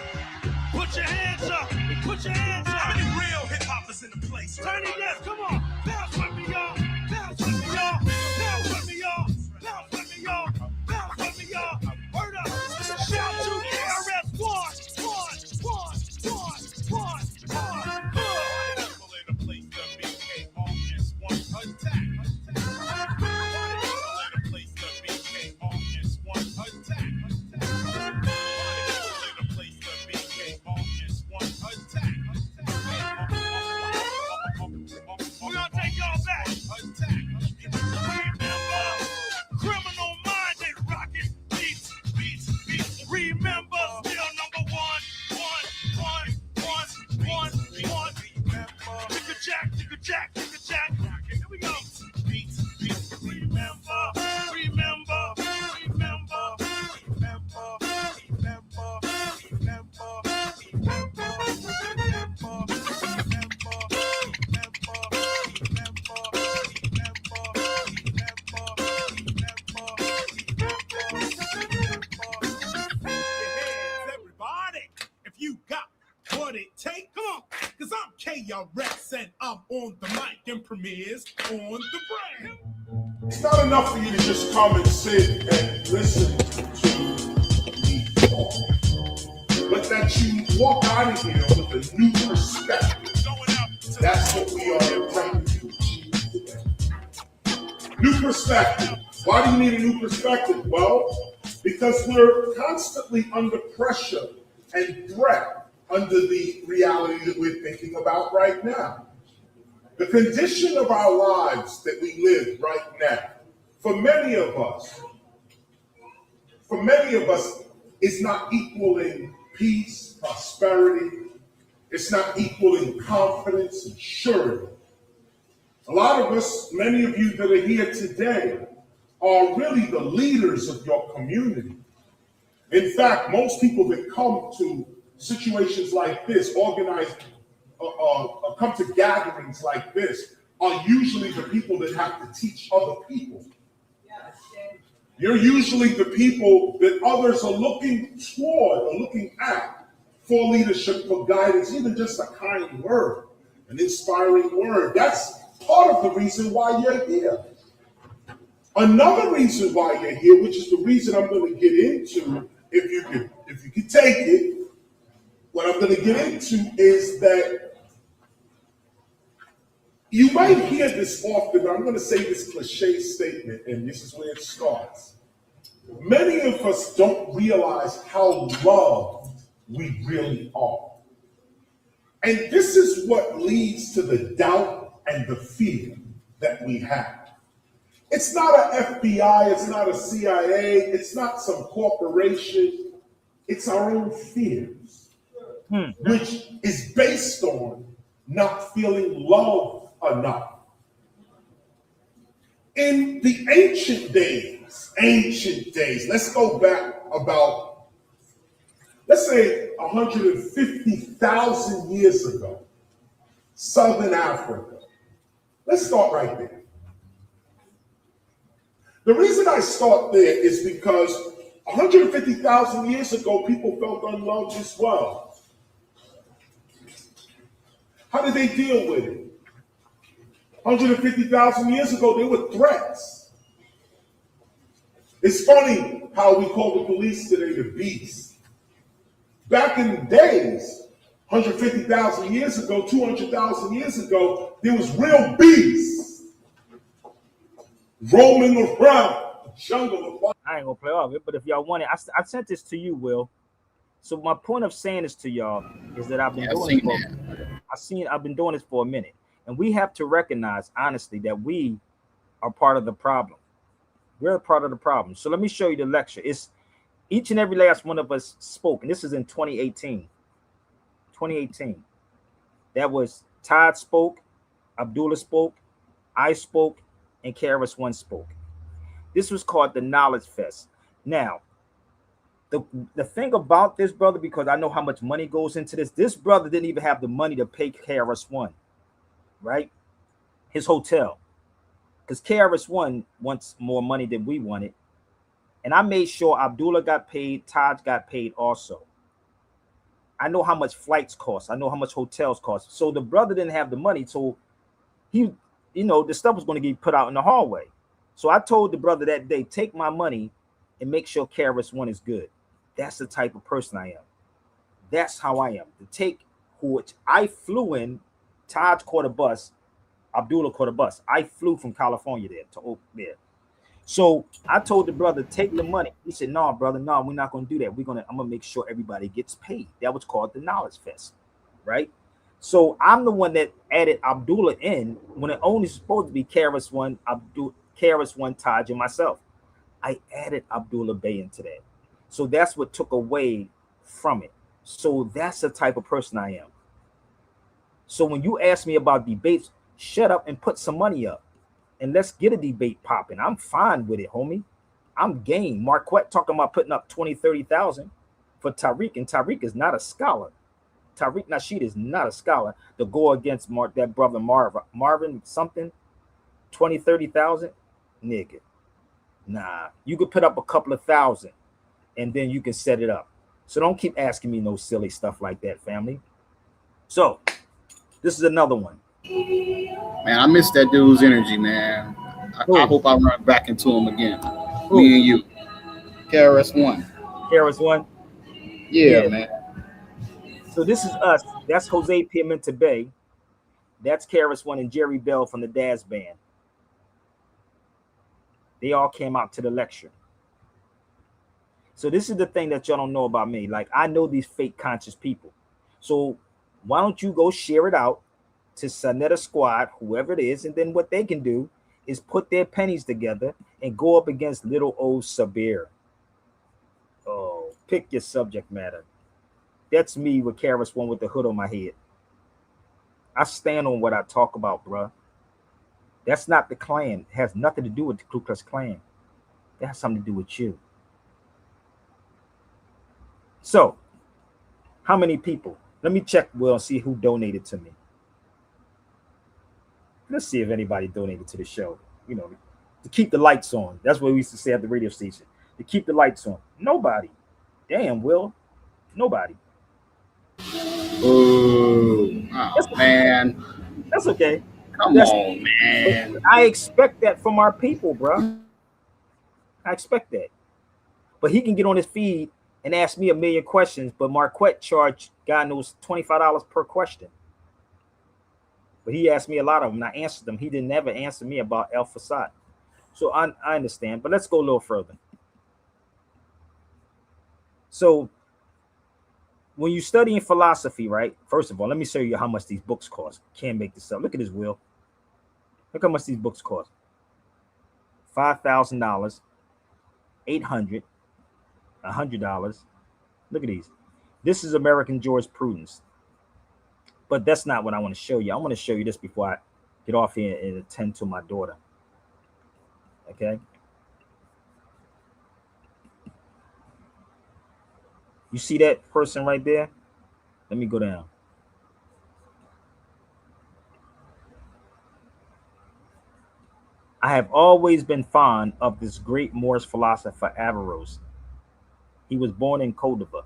Put your hands up. Put your hands up. How many real hip hoppers in the place? Turn it left. Come on. Bounce with me, y'all. Bounce with me, y'all. Bounce with me, y'all. Bounce with me, y'all. Bounce with me, y'all. Word up. Shout to KRS One. We're gonna take y'all back. Remember, criminal minded rockin' beats. Remember, still number one. Tick a jack. Here we go. Beats. Remember. Everybody, if you got what it takes, come on, cause I'm KRS and I'm on the mic and Premier's on the brand. It's not enough for you to just come and sit and listen to me talk, but that you walk out of here with a new perspective. That's what we are trying to do today. New perspective. Why do you need a new perspective? Well, because we're constantly under pressure and threat under the reality that we're thinking about right now. The condition of our lives that we live right now, for many of us, is not equaling peace, prosperity. It's not equaling confidence and surety. A lot of us, many of you that are here today, are really the leaders of your community. In fact, most people that come to situations like this, organized, come to gatherings like this, are usually the people that have to teach other people. You're usually the people that others are looking toward or looking at for leadership, for guidance, even just a kind word, an inspiring word. That's part of the reason why you're here. Another reason why you're here, which is the reason I'm going to get into, if you could take it, what I'm going to get into is that you might hear this often, but I'm going to say this cliche statement, and this is where it starts. Many of us don't realize how loved we really are. And this is what leads to the doubt and the fear that we have. It's not an FBI, it's not a CIA, it's not some corporation. It's our own fears, which is based on not feeling loved enough. In the ancient days, let's go back about, let's say 150,000 years ago, Southern Africa. Let's start right there. The reason I start there is because 150,000 years ago, people felt unloved as well. How did they deal with it? 150,000 years ago, there were threats. It's funny how we call the police today the beast. Back in the days, 150,000 years ago, 200,000 years ago, there was real beasts roaming around the jungle. I ain't gonna play off it, but if y'all want it, I sent this to you, Will. So my point of saying this to y'all is that I've been doing this for a minute, and we have to recognize honestly that we are part of the problem. We're a part of the problem. So let me show you the lecture. It's each and every last one of us spoke, and this is in 2018. 2018. That was Todd spoke, Abdullah spoke, I spoke, and KRS One spoke. This was called the Knowledge Fest. Now, the thing about this brother, because I know how much money goes into this brother didn't even have the money to pay KRS One, right? His hotel. because KRS-One wants more money than we wanted. And I made sure Abdullah got paid, Taj got paid also. I know how much flights cost. I know how much hotels cost. So the brother didn't have the money. So he, the stuff was going to get put out in the hallway. So I told the brother that day, take my money and make sure KRS-One is good. That's the type of person I am. That's how I am. To take which I flew in, Taj caught a bus, Abdullah caught a bus. I flew from California there to there. So I told the brother, take the money. He said, no, brother, no, we're not going to do that. I'm going to make sure everybody gets paid. That was called the Knowledge Fest, right? So I'm the one that added Abdullah in when it only supposed to be KRS-One, KRS-One, Taj, and myself. I added Abdullah Bey into that. So that's what took away from it. So that's the type of person I am. So when you ask me about debates, shut up and put some money up. And let's get a debate popping. I'm fine with it, homie. I'm game. Marquette talking about putting up 20, 30,000 for Tariq, and Tariq is not a scholar. Tariq Nasheed is not a scholar to go against that brother Marvin something, 20, 30,000, nigga. Nah, you could put up a couple of thousand and then you can set it up. So don't keep asking me no silly stuff like that, family. So this is another one. Man, I miss that dude's energy, man. I hope I run back into him again. Who? Me and you. KRS-One. KRS-One? Yeah, man. So this is us. That's Jose Pimenta Bay. That's KRS-One and Jerry Bell from the Daz Band. They all came out to the lecture. So this is the thing that y'all don't know about me. Like, I know these fake conscious people. So why don't you go share it out to Sanetta Squad, whoever it is, and then what they can do is put their pennies together and go up against little old Sabir. Oh, pick your subject matter. That's me with KRS-One with the hood on my head. I stand on what I talk about, bruh. That's not the Klan. It has nothing to do with the Ku Klux Klan. That has something to do with you. So, how many people? Let me check, Will, and see who donated to me. Let's see if anybody donated to the show. To keep the lights on. That's what we used to say at the radio station. To keep the lights on. Nobody. Damn, Will. Nobody. Ooh, man. That's okay. Come on, man. I expect that from our people, bro. I expect that. But he can get on his feed and ask me a million questions, but Marquette charged, God knows, $25 per question. But he asked me a lot of them, and I answered them. He didn't ever answer me about El Fasad. So I understand, but let's go a little further. So when you're studying philosophy, right? First of all, let me show you how much these books cost. Can't make this up. Look at this, Will. Look how much these books cost. $5,000, $800, $100. Look at these. This is American Jurisprudence. But that's not what I want to show you. I want to show you this before I get off here and attend to my daughter. Okay? You see that person right there? Let me go down. I have always been fond of this great Moorish philosopher, Averroes. He was born in Cordoba.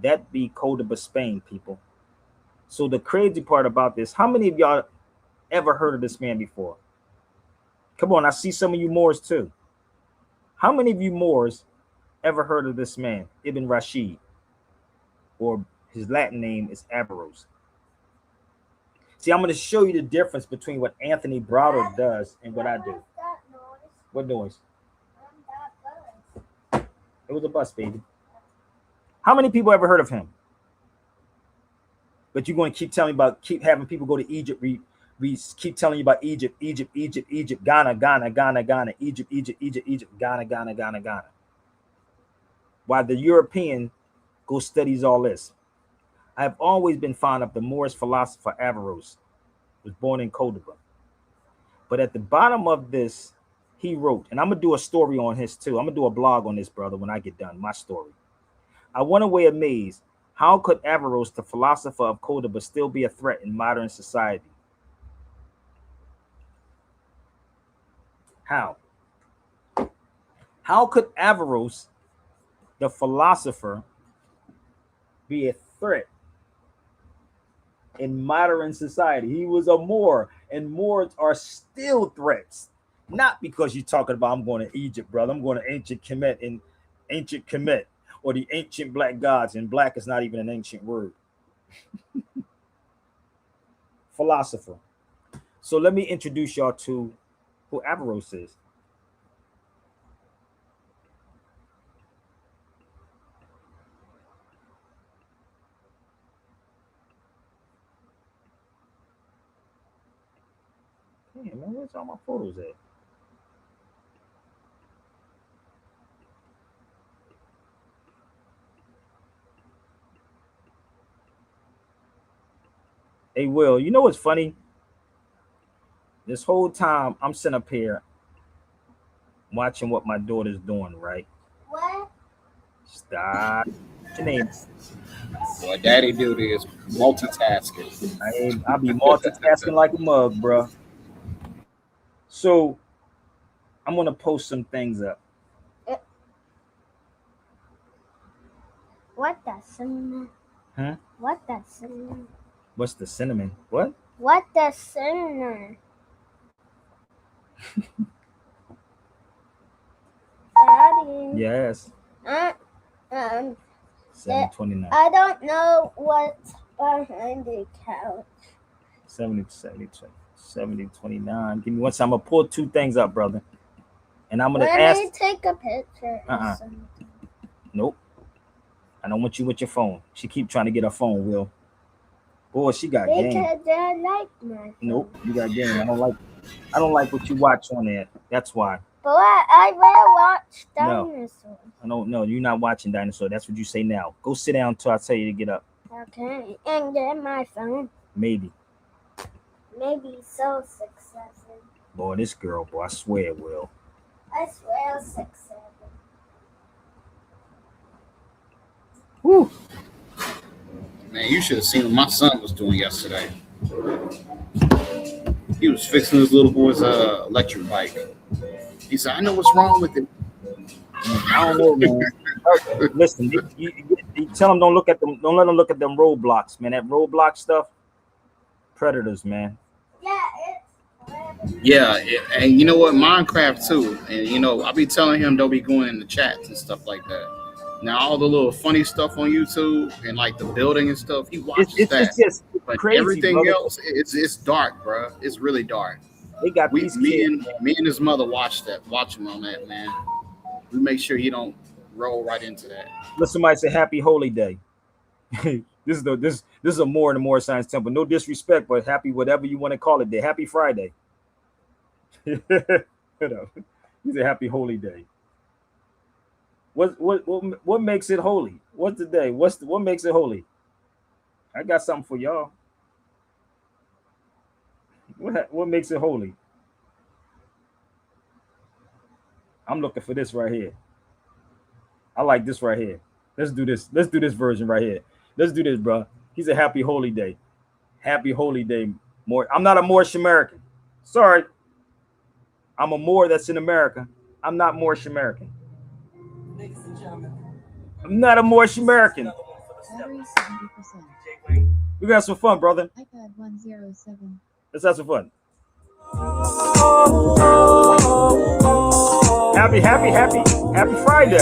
That be Cordoba, Spain, people. So the crazy part about this, how many of y'all ever heard of this man before? Come on, I see some of you Moors too. How many of you Moors ever heard of this man, Ibn Rashid? Or his Latin name is Averroes. See, I'm going to show you the difference between what Anthony Browder does and what I do. What noise? It was a bus, baby. How many people ever heard of him? But you're going to keep telling me about, keep having people go to Egypt, we keep telling you about Egypt, Ghana, Egypt, Ghana. While the European go studies all this. I have always been fond of the Moorish philosopher Averroes. Was born in Cordoba. But at the bottom of this, he wrote, and I'm going to do a story on his too. I'm going to do a blog on this, brother, when I get done, my story. I went away amazed. How could Averroes, the philosopher of Cordoba, still be a threat in modern society? How? How could Averroes, the philosopher, be a threat in modern society? He was a Moor, and Moors are still threats. Not because you're talking about I'm going to Egypt, brother. I'm going to ancient Kemet, or the ancient black gods, and black is not even an ancient word. Philosopher. So let me introduce y'all to who Averroes is. Hey, man, where's all my photos at? Hey, Will, you know what's funny? This whole time I'm sitting up here watching what my daughter's doing, right? What? Stop. What's your name? What daddy duty is multitasking. I'll be multitasking like a mug, bro. So I'm gonna post some things up. What the cinnamon? Huh? What the cinnamon? What's the cinnamon? What? What the cinnamon? Daddy. Yes. 729. I don't know what's behind the couch. 70, 29. Give me one second. I'm gonna pull two things up, brother. And I'm gonna Let ask. me take a picture. Nope. I don't want you with your phone. She keep trying to get her phone, Will. Boy, she got game. Because I like my phone. Nope, you got game. I don't like what you watch on there. That's why. But I will watch dinosaurs. I don't know. You're not watching dinosaur. That's what you say now. Go sit down until I tell you to get up. Okay. And get my phone. Maybe. Maybe so 6, 7. Boy, this girl, boy, I swear, Will. I swear 6, 7. Woo. Man, you should have seen what my son was doing yesterday. He was fixing his little boy's electric bike. He said, "I know what's wrong with it." I don't know, man. Listen, you tell them don't let them look at them roadblocks, man. That roadblock stuff, predators, man. Yeah, and you know what, Minecraft too. And you know, I be telling him don't be going in the chats and stuff like that. Now all the little funny stuff on YouTube and like the building and stuff, he watches that. It's just but crazy, everything brother. else, it's dark, bro. It's really dark. They got me and his mother watch him on that, man. We make sure he don't roll right into that. Let somebody say Happy Holy Day. This is a Moor in the Moor Science Temple. No disrespect, but happy whatever you want to call it day. Happy Friday. He's a Happy Holy Day. What makes it holy? What's the day? What makes it holy? I got something for y'all. What makes it holy? I'm looking for this right here. I like this right here. Let's do this. Let's do this version right here. Let's do this, bro. He's a Happy Holy Day. Happy Holy Day. Moor. I'm not a Moorish American. Sorry. I'm a Moor that's in America. I'm not Moorish American. I'm not a Moorish American. Battery 70%. We got some fun, brother. iPad 107. Let's have some fun. Happy Friday.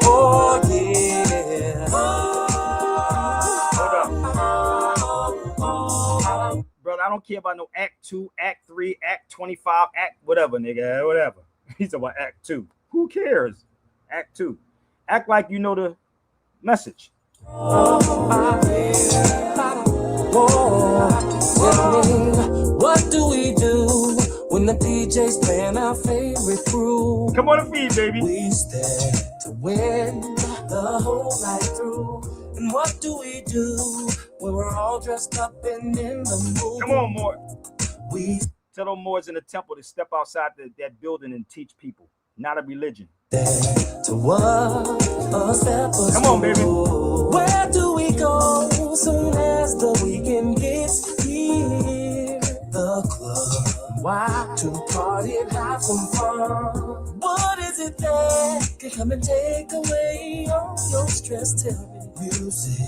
Oh yeah. Hold up. Brother, I don't care about no Act 2, Act 3, Act 25, Act whatever, nigga. Whatever. He's about Act 2. Who cares? Act 2. Act like you know the message. What do we do when the DJ's playing our favorite crew? Come on the feed, baby. We stand to win the whole night through. And what do we do when we're all dressed up and in the mood? Come on, Moor. We tell them Moors in the temple to step outside that building and teach people, not a religion. To what a step or come on, baby. Where do we go soon as the weekend gets here? The club Why? To party and have some fun. What is it that can come and take away all your stress? Tell me. Music.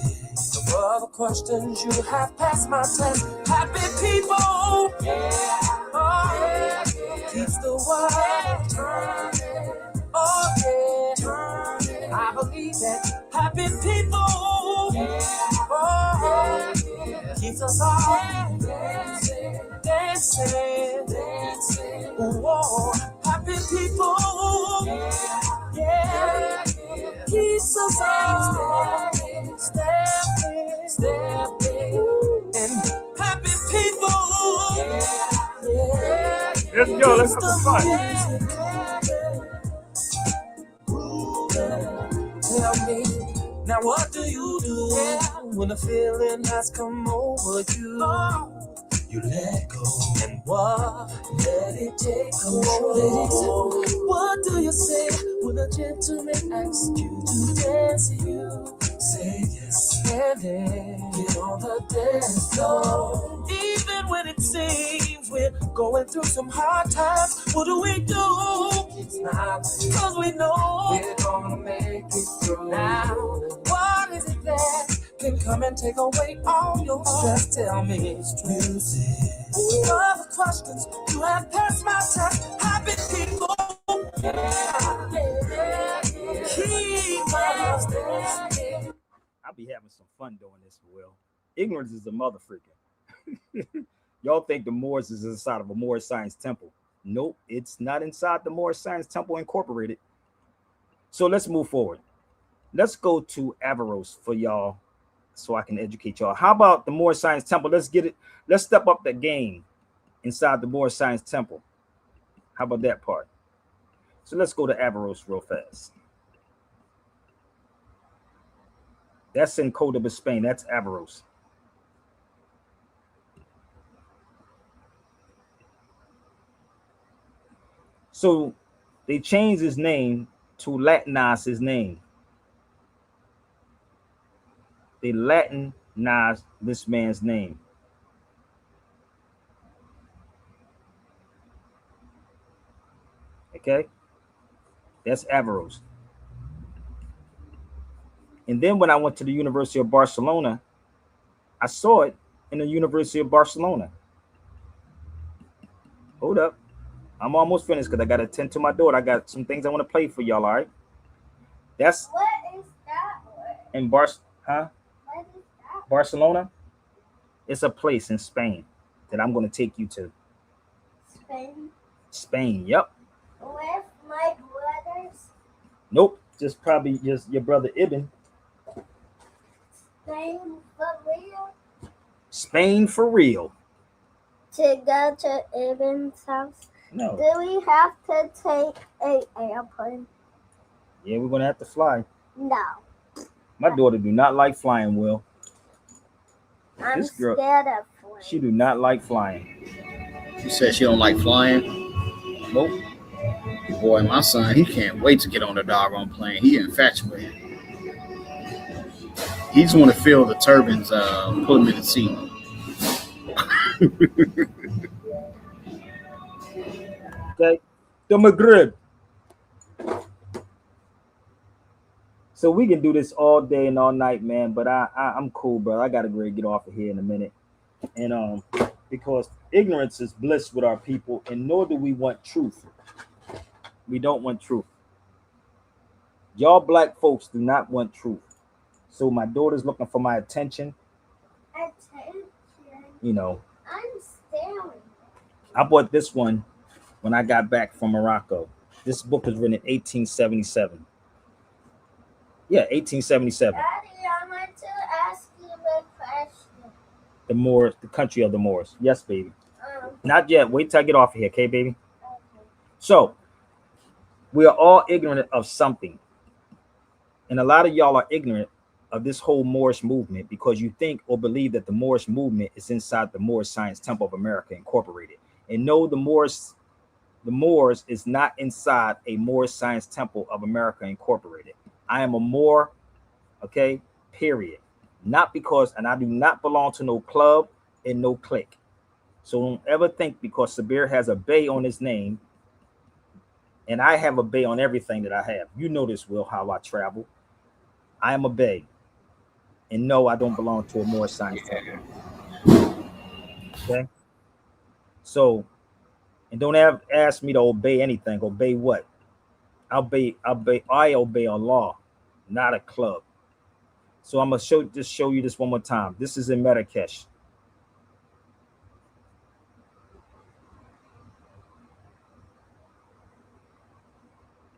No other questions, you have passed my test. Happy people. Yeah. Oh, yeah. Keeps the world turning. Oh, yeah. Turning. I believe that happy people. Yeah. Oh, yeah. Keeps us all dancing, dancing, dancing. Whoa, happy people. Yeah. Yeah. Keeps us all stepping, stepping, and happy people. Yeah. Let's go. Let's have some fun. Tell me, now what do you do when the feeling has come over you? You let go and what? Let it take control. What do you say when a gentleman asks you to dance? You say yes and then get on the dance floor. Even when it seems we're going through some hard times, what do? It's not because we know we're gonna make it through. Now, what is it that can come and take away all your stress? Tell me it's music. Other questions, you have passed my test. Happy people. Keep us there. I'll be having some fun doing this, Will. Ignorance is a mother freaking. Y'all think the Moors is inside of a Moorish Science Temple. Nope, it's not inside the Moorish Science Temple Incorporated. So let's move forward. Let's go to Averroes for y'all so I can educate y'all. How about the Moorish Science Temple? Let's get it. Let's step up the game inside the Moorish Science Temple. How about that part? So let's go to Averroes real fast. That's in Cordoba, Spain. That's Averroes. So they changed his name to Latinize his name. They Latinized this man's name. Okay? That's Averroes. And then when I went to the University of Barcelona, I saw it in the University of Barcelona. Hold up. I'm almost finished because I got to attend to my daughter. I got some things I want to play for y'all, all right? That's What is that word? in What is that? Barcelona. It's a place in Spain that I'm going to take you to. Spain? Spain, yep. With my brothers? Nope, just probably just your brother Ibn. Spain for real? Spain for real. To go to Ibn's house? No. Do we have to take an airplane? Yeah, we're going to have to fly. No. My daughter do not like flying, Will. I'm This girl, scared of flying. she do not like flying. She said she don't like flying. Nope. Boy, my son, he can't wait to get on the doggone plane. He infatuated. He just want to feel the turbines pull him in the seat. Okay. The Maghrib. So we can do this all day and all night, man. But I'm cool, bro. I gotta get off of here in a minute. And because ignorance is bliss with our people, and nor do we want truth. We don't want truth. Y'all black folks do not want truth. So my daughter's looking for my attention. Attention. You know, I'm staring. I bought this one when I got back from Morocco. This book was written in 1877. Yeah, 1877. Daddy, I want to ask you a question. The Moors, the country of the Moors. Yes, baby. Not yet. Wait till I get off of here, okay, baby? Okay. So, we are all ignorant of something. And a lot of y'all are ignorant of this whole Moorish movement because you think or believe that the Moorish movement is inside the Moorish Science Temple of America Incorporated. And no, the Moors is not inside a Moorish Science Temple of America Incorporated. I am a Moor, okay, period. Not because, and I do not belong to no club and no clique. So don't ever think because Sabir has a Bay on his name, and I have a Bay on everything that I have. You know this, Will, how I travel. I am a Bay. And no, I don't belong to a Moorish science temple. Okay? So, and don't ask me to obey anything. Obey what? I obey Allah, not a club. So I'm gonna show you this one more time. This is in Marrakesh.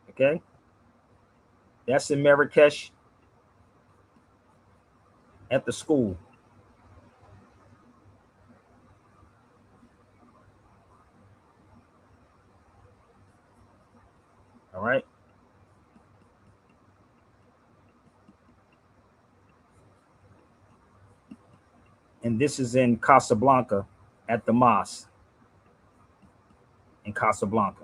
Okay, that's in Marrakesh at the school. All right. And this is in Casablanca at the mosque in Casablanca.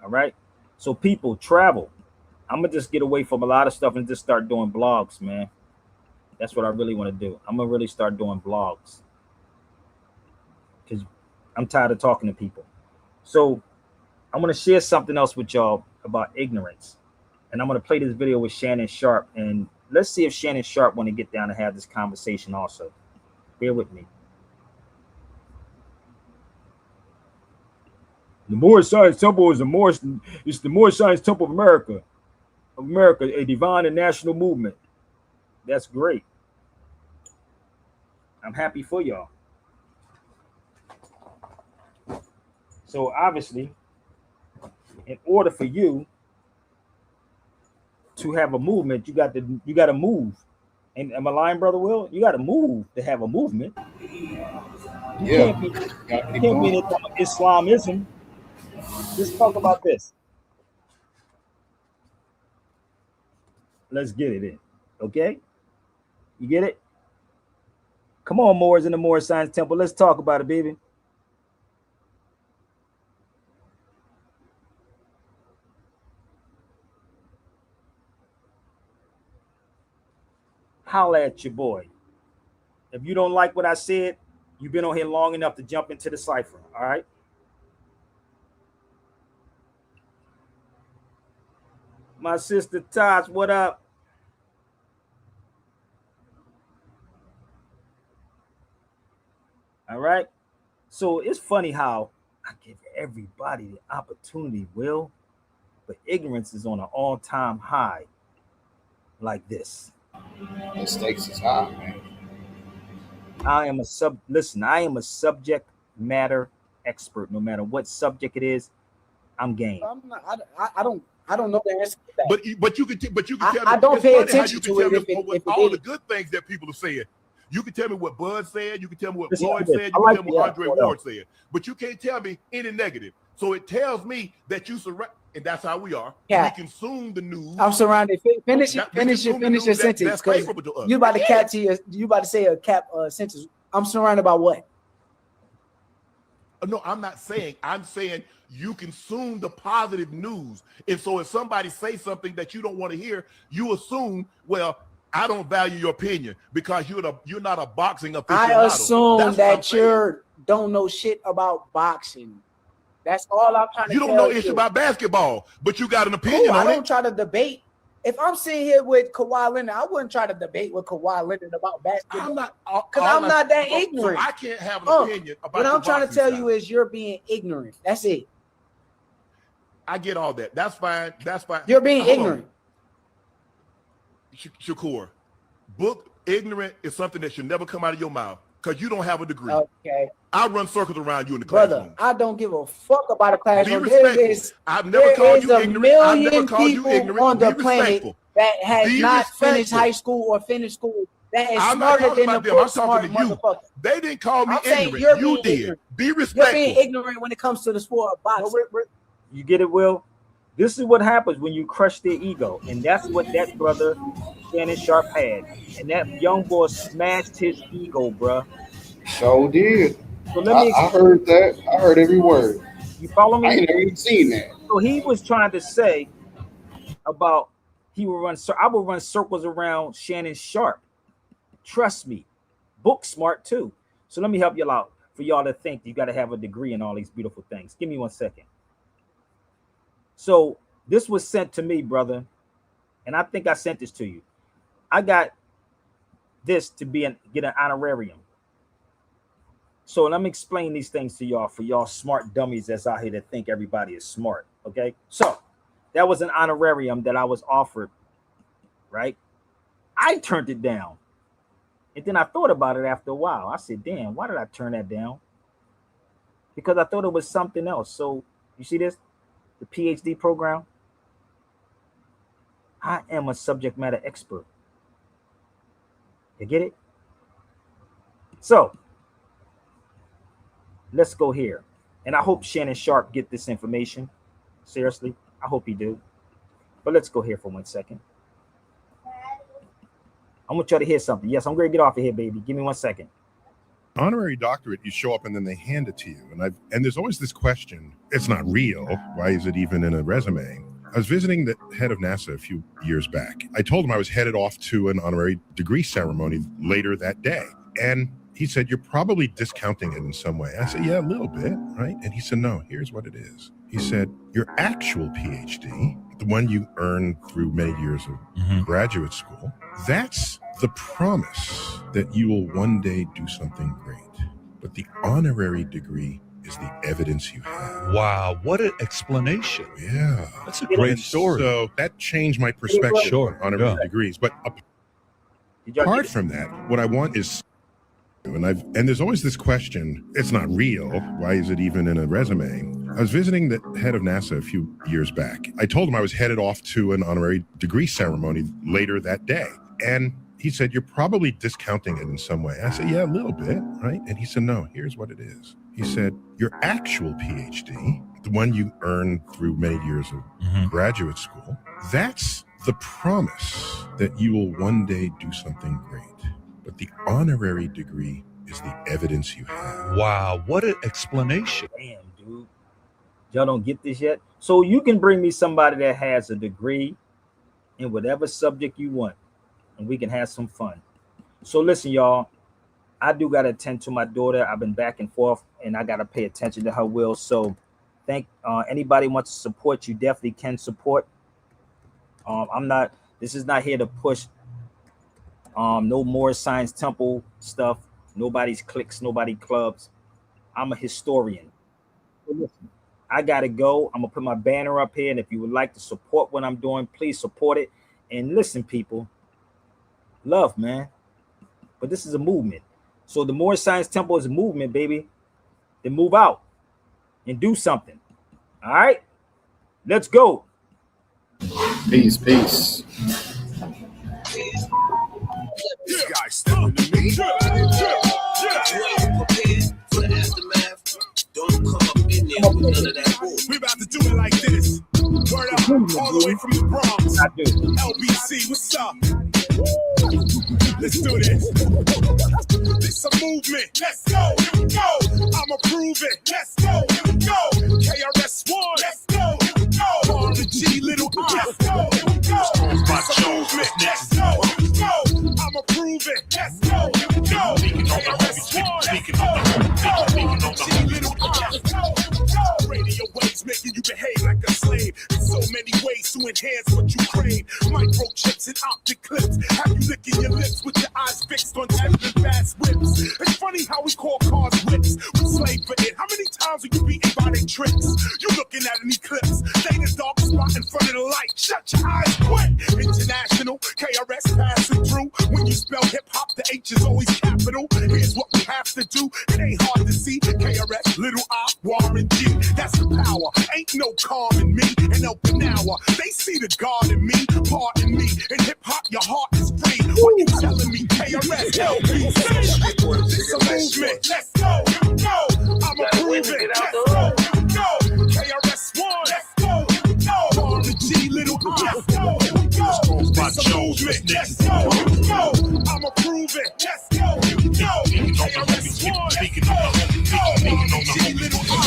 All right. So people travel. I'm gonna just get away from a lot of stuff and just start doing blogs, man. That's what I really want to do. I'm gonna really start doing blogs because I'm tired of talking to people. So I'm gonna share something else with y'all about ignorance, and I'm gonna play this video with Shannon Sharp, and let's see if Shannon Sharp want to get down and have this conversation also. Bear with me. The Moorish Science Temple is it's the Moorish Science Temple of America. A divine and national movement. That's great. I'm happy for y'all. So obviously, in order for you to have a movement, you got to move. And am I lying, Brother Will? You got to move to have a movement. You can't be in Islamism. Let's talk about this. Let's get it in. Okay? You get it? Come on, Moors in the Moorish Science Temple. Let's talk about it, baby. Holla at your boy. If you don't like what I said, you've been on here long enough to jump into the cipher. All right? My sister Taj, what up? All right. So it's funny how I give everybody the opportunity, Will, but ignorance is on an all-time high like this. The stakes is high, man. I am a subject matter expert. No matter what subject it is, I'm game. I don't know the answer to that. But you can tell me. I don't pay attention to it if all it the good things that people are saying. You can tell me what Bud said. You can tell me what Listen, Floyd I said. You can like tell me what Andre that. Ward said. But you can't tell me any negative. So it tells me that you surround, and that's how we are. Yeah. We consume the news. I'm surrounded. Finish your sentence because you about to you about to say a cap sentence. I'm surrounded by what? No, I'm not saying. I'm saying you consume the positive news, and so if somebody says something that you don't want to hear, you assume, well, I don't value your opinion because you're not a boxing aficionado. I assume that you don't know shit about boxing. That's all I'm trying to tell you. You don't know issue about basketball, but you got an opinion on it. I don't try to debate. If I'm sitting here with Kawhi Leonard, I wouldn't try to debate with Kawhi Leonard about basketball. Because I'm not that ignorant. So I can't have an opinion about what I'm trying to tell you is you're being ignorant. That's it. I get all that. That's fine. That's fine. You're being ignorant. Shakur, book ignorant is something that should never come out of your mouth because you don't have a degree. Okay. I run circles around you in the classroom. Brother, I don't give a fuck about a classroom. Be respectful. I've never called you ignorant. I've never called you ignorant. On the planet that has not finished high school or finished school that is smarter than the book smart motherfucker. They didn't call me ignorant. You did. Ignorant. Be respectful. You're being ignorant when it comes to the sport of boxing. You get it, Will? This is what happens when you crush their ego. And that's what that brother Shannon Sharp had. And that young boy smashed his ego, bruh. So did. So let me I heard that. I heard every word. You follow me? I ain't never even seen that. So he was trying to say about I would run circles around Shannon Sharp. Trust me, book smart too. So let me help y'all out. For y'all to think you got to have a degree in all these beautiful things. Give me 1 second. So this was sent to me, brother, and I think I sent this to you. I got this to get an honorarium. So let me explain these things to y'all for y'all smart dummies that's out here that think everybody is smart. Okay, so that was an honorarium that I was offered, right? I turned it down. And then I thought about it after a while. I said, damn, why did I turn that down? Because I thought it was something else. So you see this? The PhD program? I am a subject matter expert. You get it? So let's go here. And I hope Shannon Sharp get this information. Seriously, I hope he do. But let's go here for 1 second. I want y'all to hear something. Yes, I'm going to get off of here, baby. Give me 1 second. Honorary doctorate, you show up and then they hand it to you. And there's always this question, it's not real. Why is it even in a resume? I was visiting the head of NASA a few years back. I told him I was headed off to an honorary degree ceremony later that day. And he said, you're probably discounting it in some way. I said, yeah, a little bit, right? And he said, no, here's what it is. He said, your actual PhD, the one you earned through many years of graduate school, that's the promise that you will one day do something great. But the honorary degree is the evidence you have. Wow, what an explanation. Yeah. That's a great story. So that changed my perspective on honorary degrees. But apart from that, what I want is, and there's always this question, it's not real. Why is it even in a resume? I was visiting the head of NASA a few years back. I told him I was headed off to an honorary degree ceremony later that day. And he said, you're probably discounting it in some way. I said, yeah, a little bit, right? And he said, no, here's what it is. He said, your actual PhD, the one you earned through many years of graduate school, that's the promise that you will one day do something great. But the honorary degree is the evidence you have. Wow, what an explanation. Damn, dude. Y'all don't get this yet? So you can bring me somebody that has a degree in whatever subject you want, and we can have some fun. So listen, y'all, I do got to attend to my daughter. I've been back and forth, and I got to pay attention to her will. So thank anybody wants to support, you definitely can support. This is not here to push no more Science Temple stuff, nobody's cliques, nobody clubs. I'm a historian. So listen, I gotta go. I'm gonna put my banner up here, and if you would like to support what I'm doing, please support it. And listen, people, love, man. But this is a movement. So the more Science Temple is a movement, baby, then move out and do something. All right, let's go. Peace, peace. This guy stepping to me. Don't come up in there with none of that bull. We about to do it like this. Word up, all the way from the Bronx. LBC, what's up? Let's do this. This a movement. Let's go. Here we go. I'ma prove it. Let's go. Here we go. KRS-One. Let's go. Here we go. R and G, little I. Let's go. Here we go. This a movement. Let's go. Here we go. I'ma prove it. Let's go. Here we go. KRS-One. Let's go. Here we go. R and G, little I. Let's go. Here we go. Radio waves making you behave like a slave. There's so many ways to enhance what you crave. Microchips and optic clips have you licking your lips with your eyes fixed on tempting fast whips. It's funny how we call cars whips. We slave for it. How many times are you beaten by their tricks? You looking at an eclipse. Stay in the dark spot in front of the light. Shut your eyes quick. International KRS passing through. When you spell hip hop, the H is always capital. Here's what we have to do. It ain't hard to see. KRS, little I, Warren G. That's the power. Ain't no calm in me. And open hour. They see the God in me. Pardon me. In hip hop, your heart is free. What you telling me? KRS, LBC. This a movement. Let's go. Here we go. I'ma prove it. Let's go. Here we go. KRS-One. Let's go. Here we go. Warren G, little I. Let's go. Here we go. This a movement. Let's go. Here we go. I'ma prove it. Let's go. Here we go. KRS-One. Let's go. Here we go. Warren G, little I.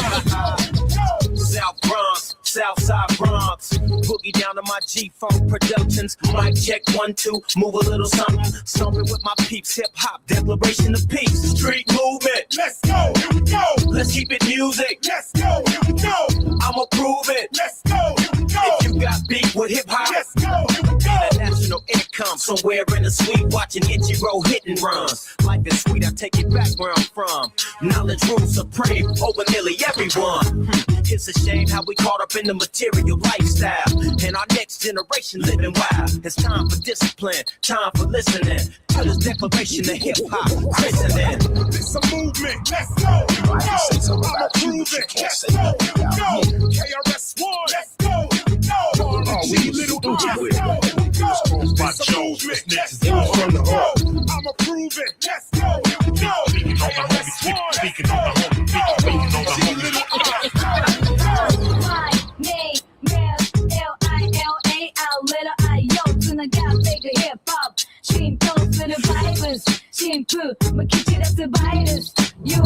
South Bronx, Southside Bronx. Boogie down to my G-Funk Productions. Mic check 1, 2, move a little something. Stomping with my peeps, hip-hop, declaration of peace. Street movement, let's go, here we go. Let's keep it music, let's go, here we go. I'ma prove it, let's go, here we go. If you got beef with hip-hop, let's go, here we go. International income, somewhere in the suite, watching Ichiro hit and runs. Life is sweet, I take it back where I'm from. Knowledge rules supreme over nearly everyone. It's a shame how we caught up in the material lifestyle, and our next generation living wild. It's time for discipline, time for listening to this declaration of hip-hop christening. It's a movement, let's go. I'ma prove it, let's go. KRS-One, let's go. G, little let's go. It's a movement, let's go. I'ma prove it, let's go. KRS-One, speaking on the home, speaking on the home. Shampoo, まき散らすバイルス US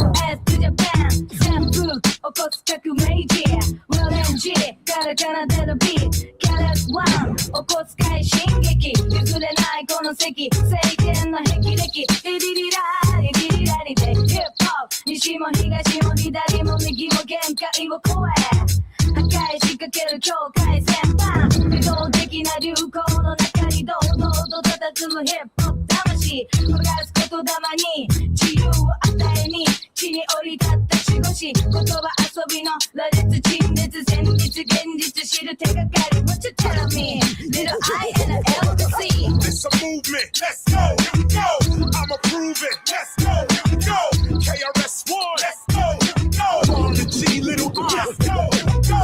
to Japan 旋風起こす革命児 Will and G カラカラでのビート KRS-One 起こす快進撃譲れないこの席晴天の霹靂リリリラリリリラリで Hip Hop 西も東も左も右も限界を超え破壊しかける境界線パン自動的な流行の中に堂々と佇むヒップホップ魂焦がす言霊に自由を与えに地に降り立った守護神言葉遊びの羅列陳列戦術現実知る手がかり What you tell me Little I and an L to C It's a movement, let's go, here we go. I'ma prove it, let's go, here we go. KRS-One, let's go, here we go. On the G, little let's go, here we go.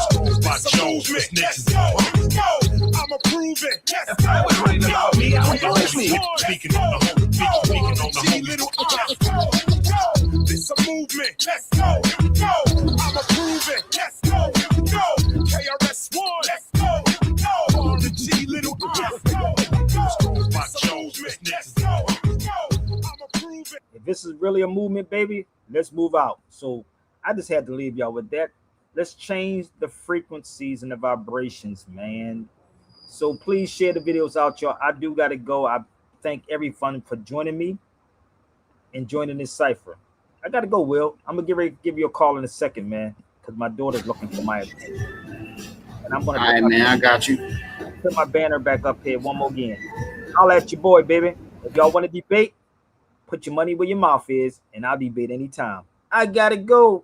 It's a movement, let's go, here we go. I'ma prove it, let's go, here we go. KRS-One, speaking on the home, speaking on the G, little let's go, here we go. It's a movement, let's go, here we go. I'ma prove it, let's go, here we go. KRS-One, let's go, here we go. On the G, little let's go, here we go. It's a movement, let's go, here we go. I'ma prove it. If this is really a movement, baby, let's move out. So I just had to leave y'all with that. Let's change the frequencies and the vibrations, man. So please share the videos out, y'all. I do got to go. I thank everyone for joining me and joining this cipher. I got to go, Will. I'm going to give you a call in a second, man, because my daughter's looking for my attention. And I'm going to... All right, man, I got you. Put my banner back up here one more again. I'll at your boy, baby. If y'all want to debate, put your money where your mouth is, and I'll debate anytime. I got to go.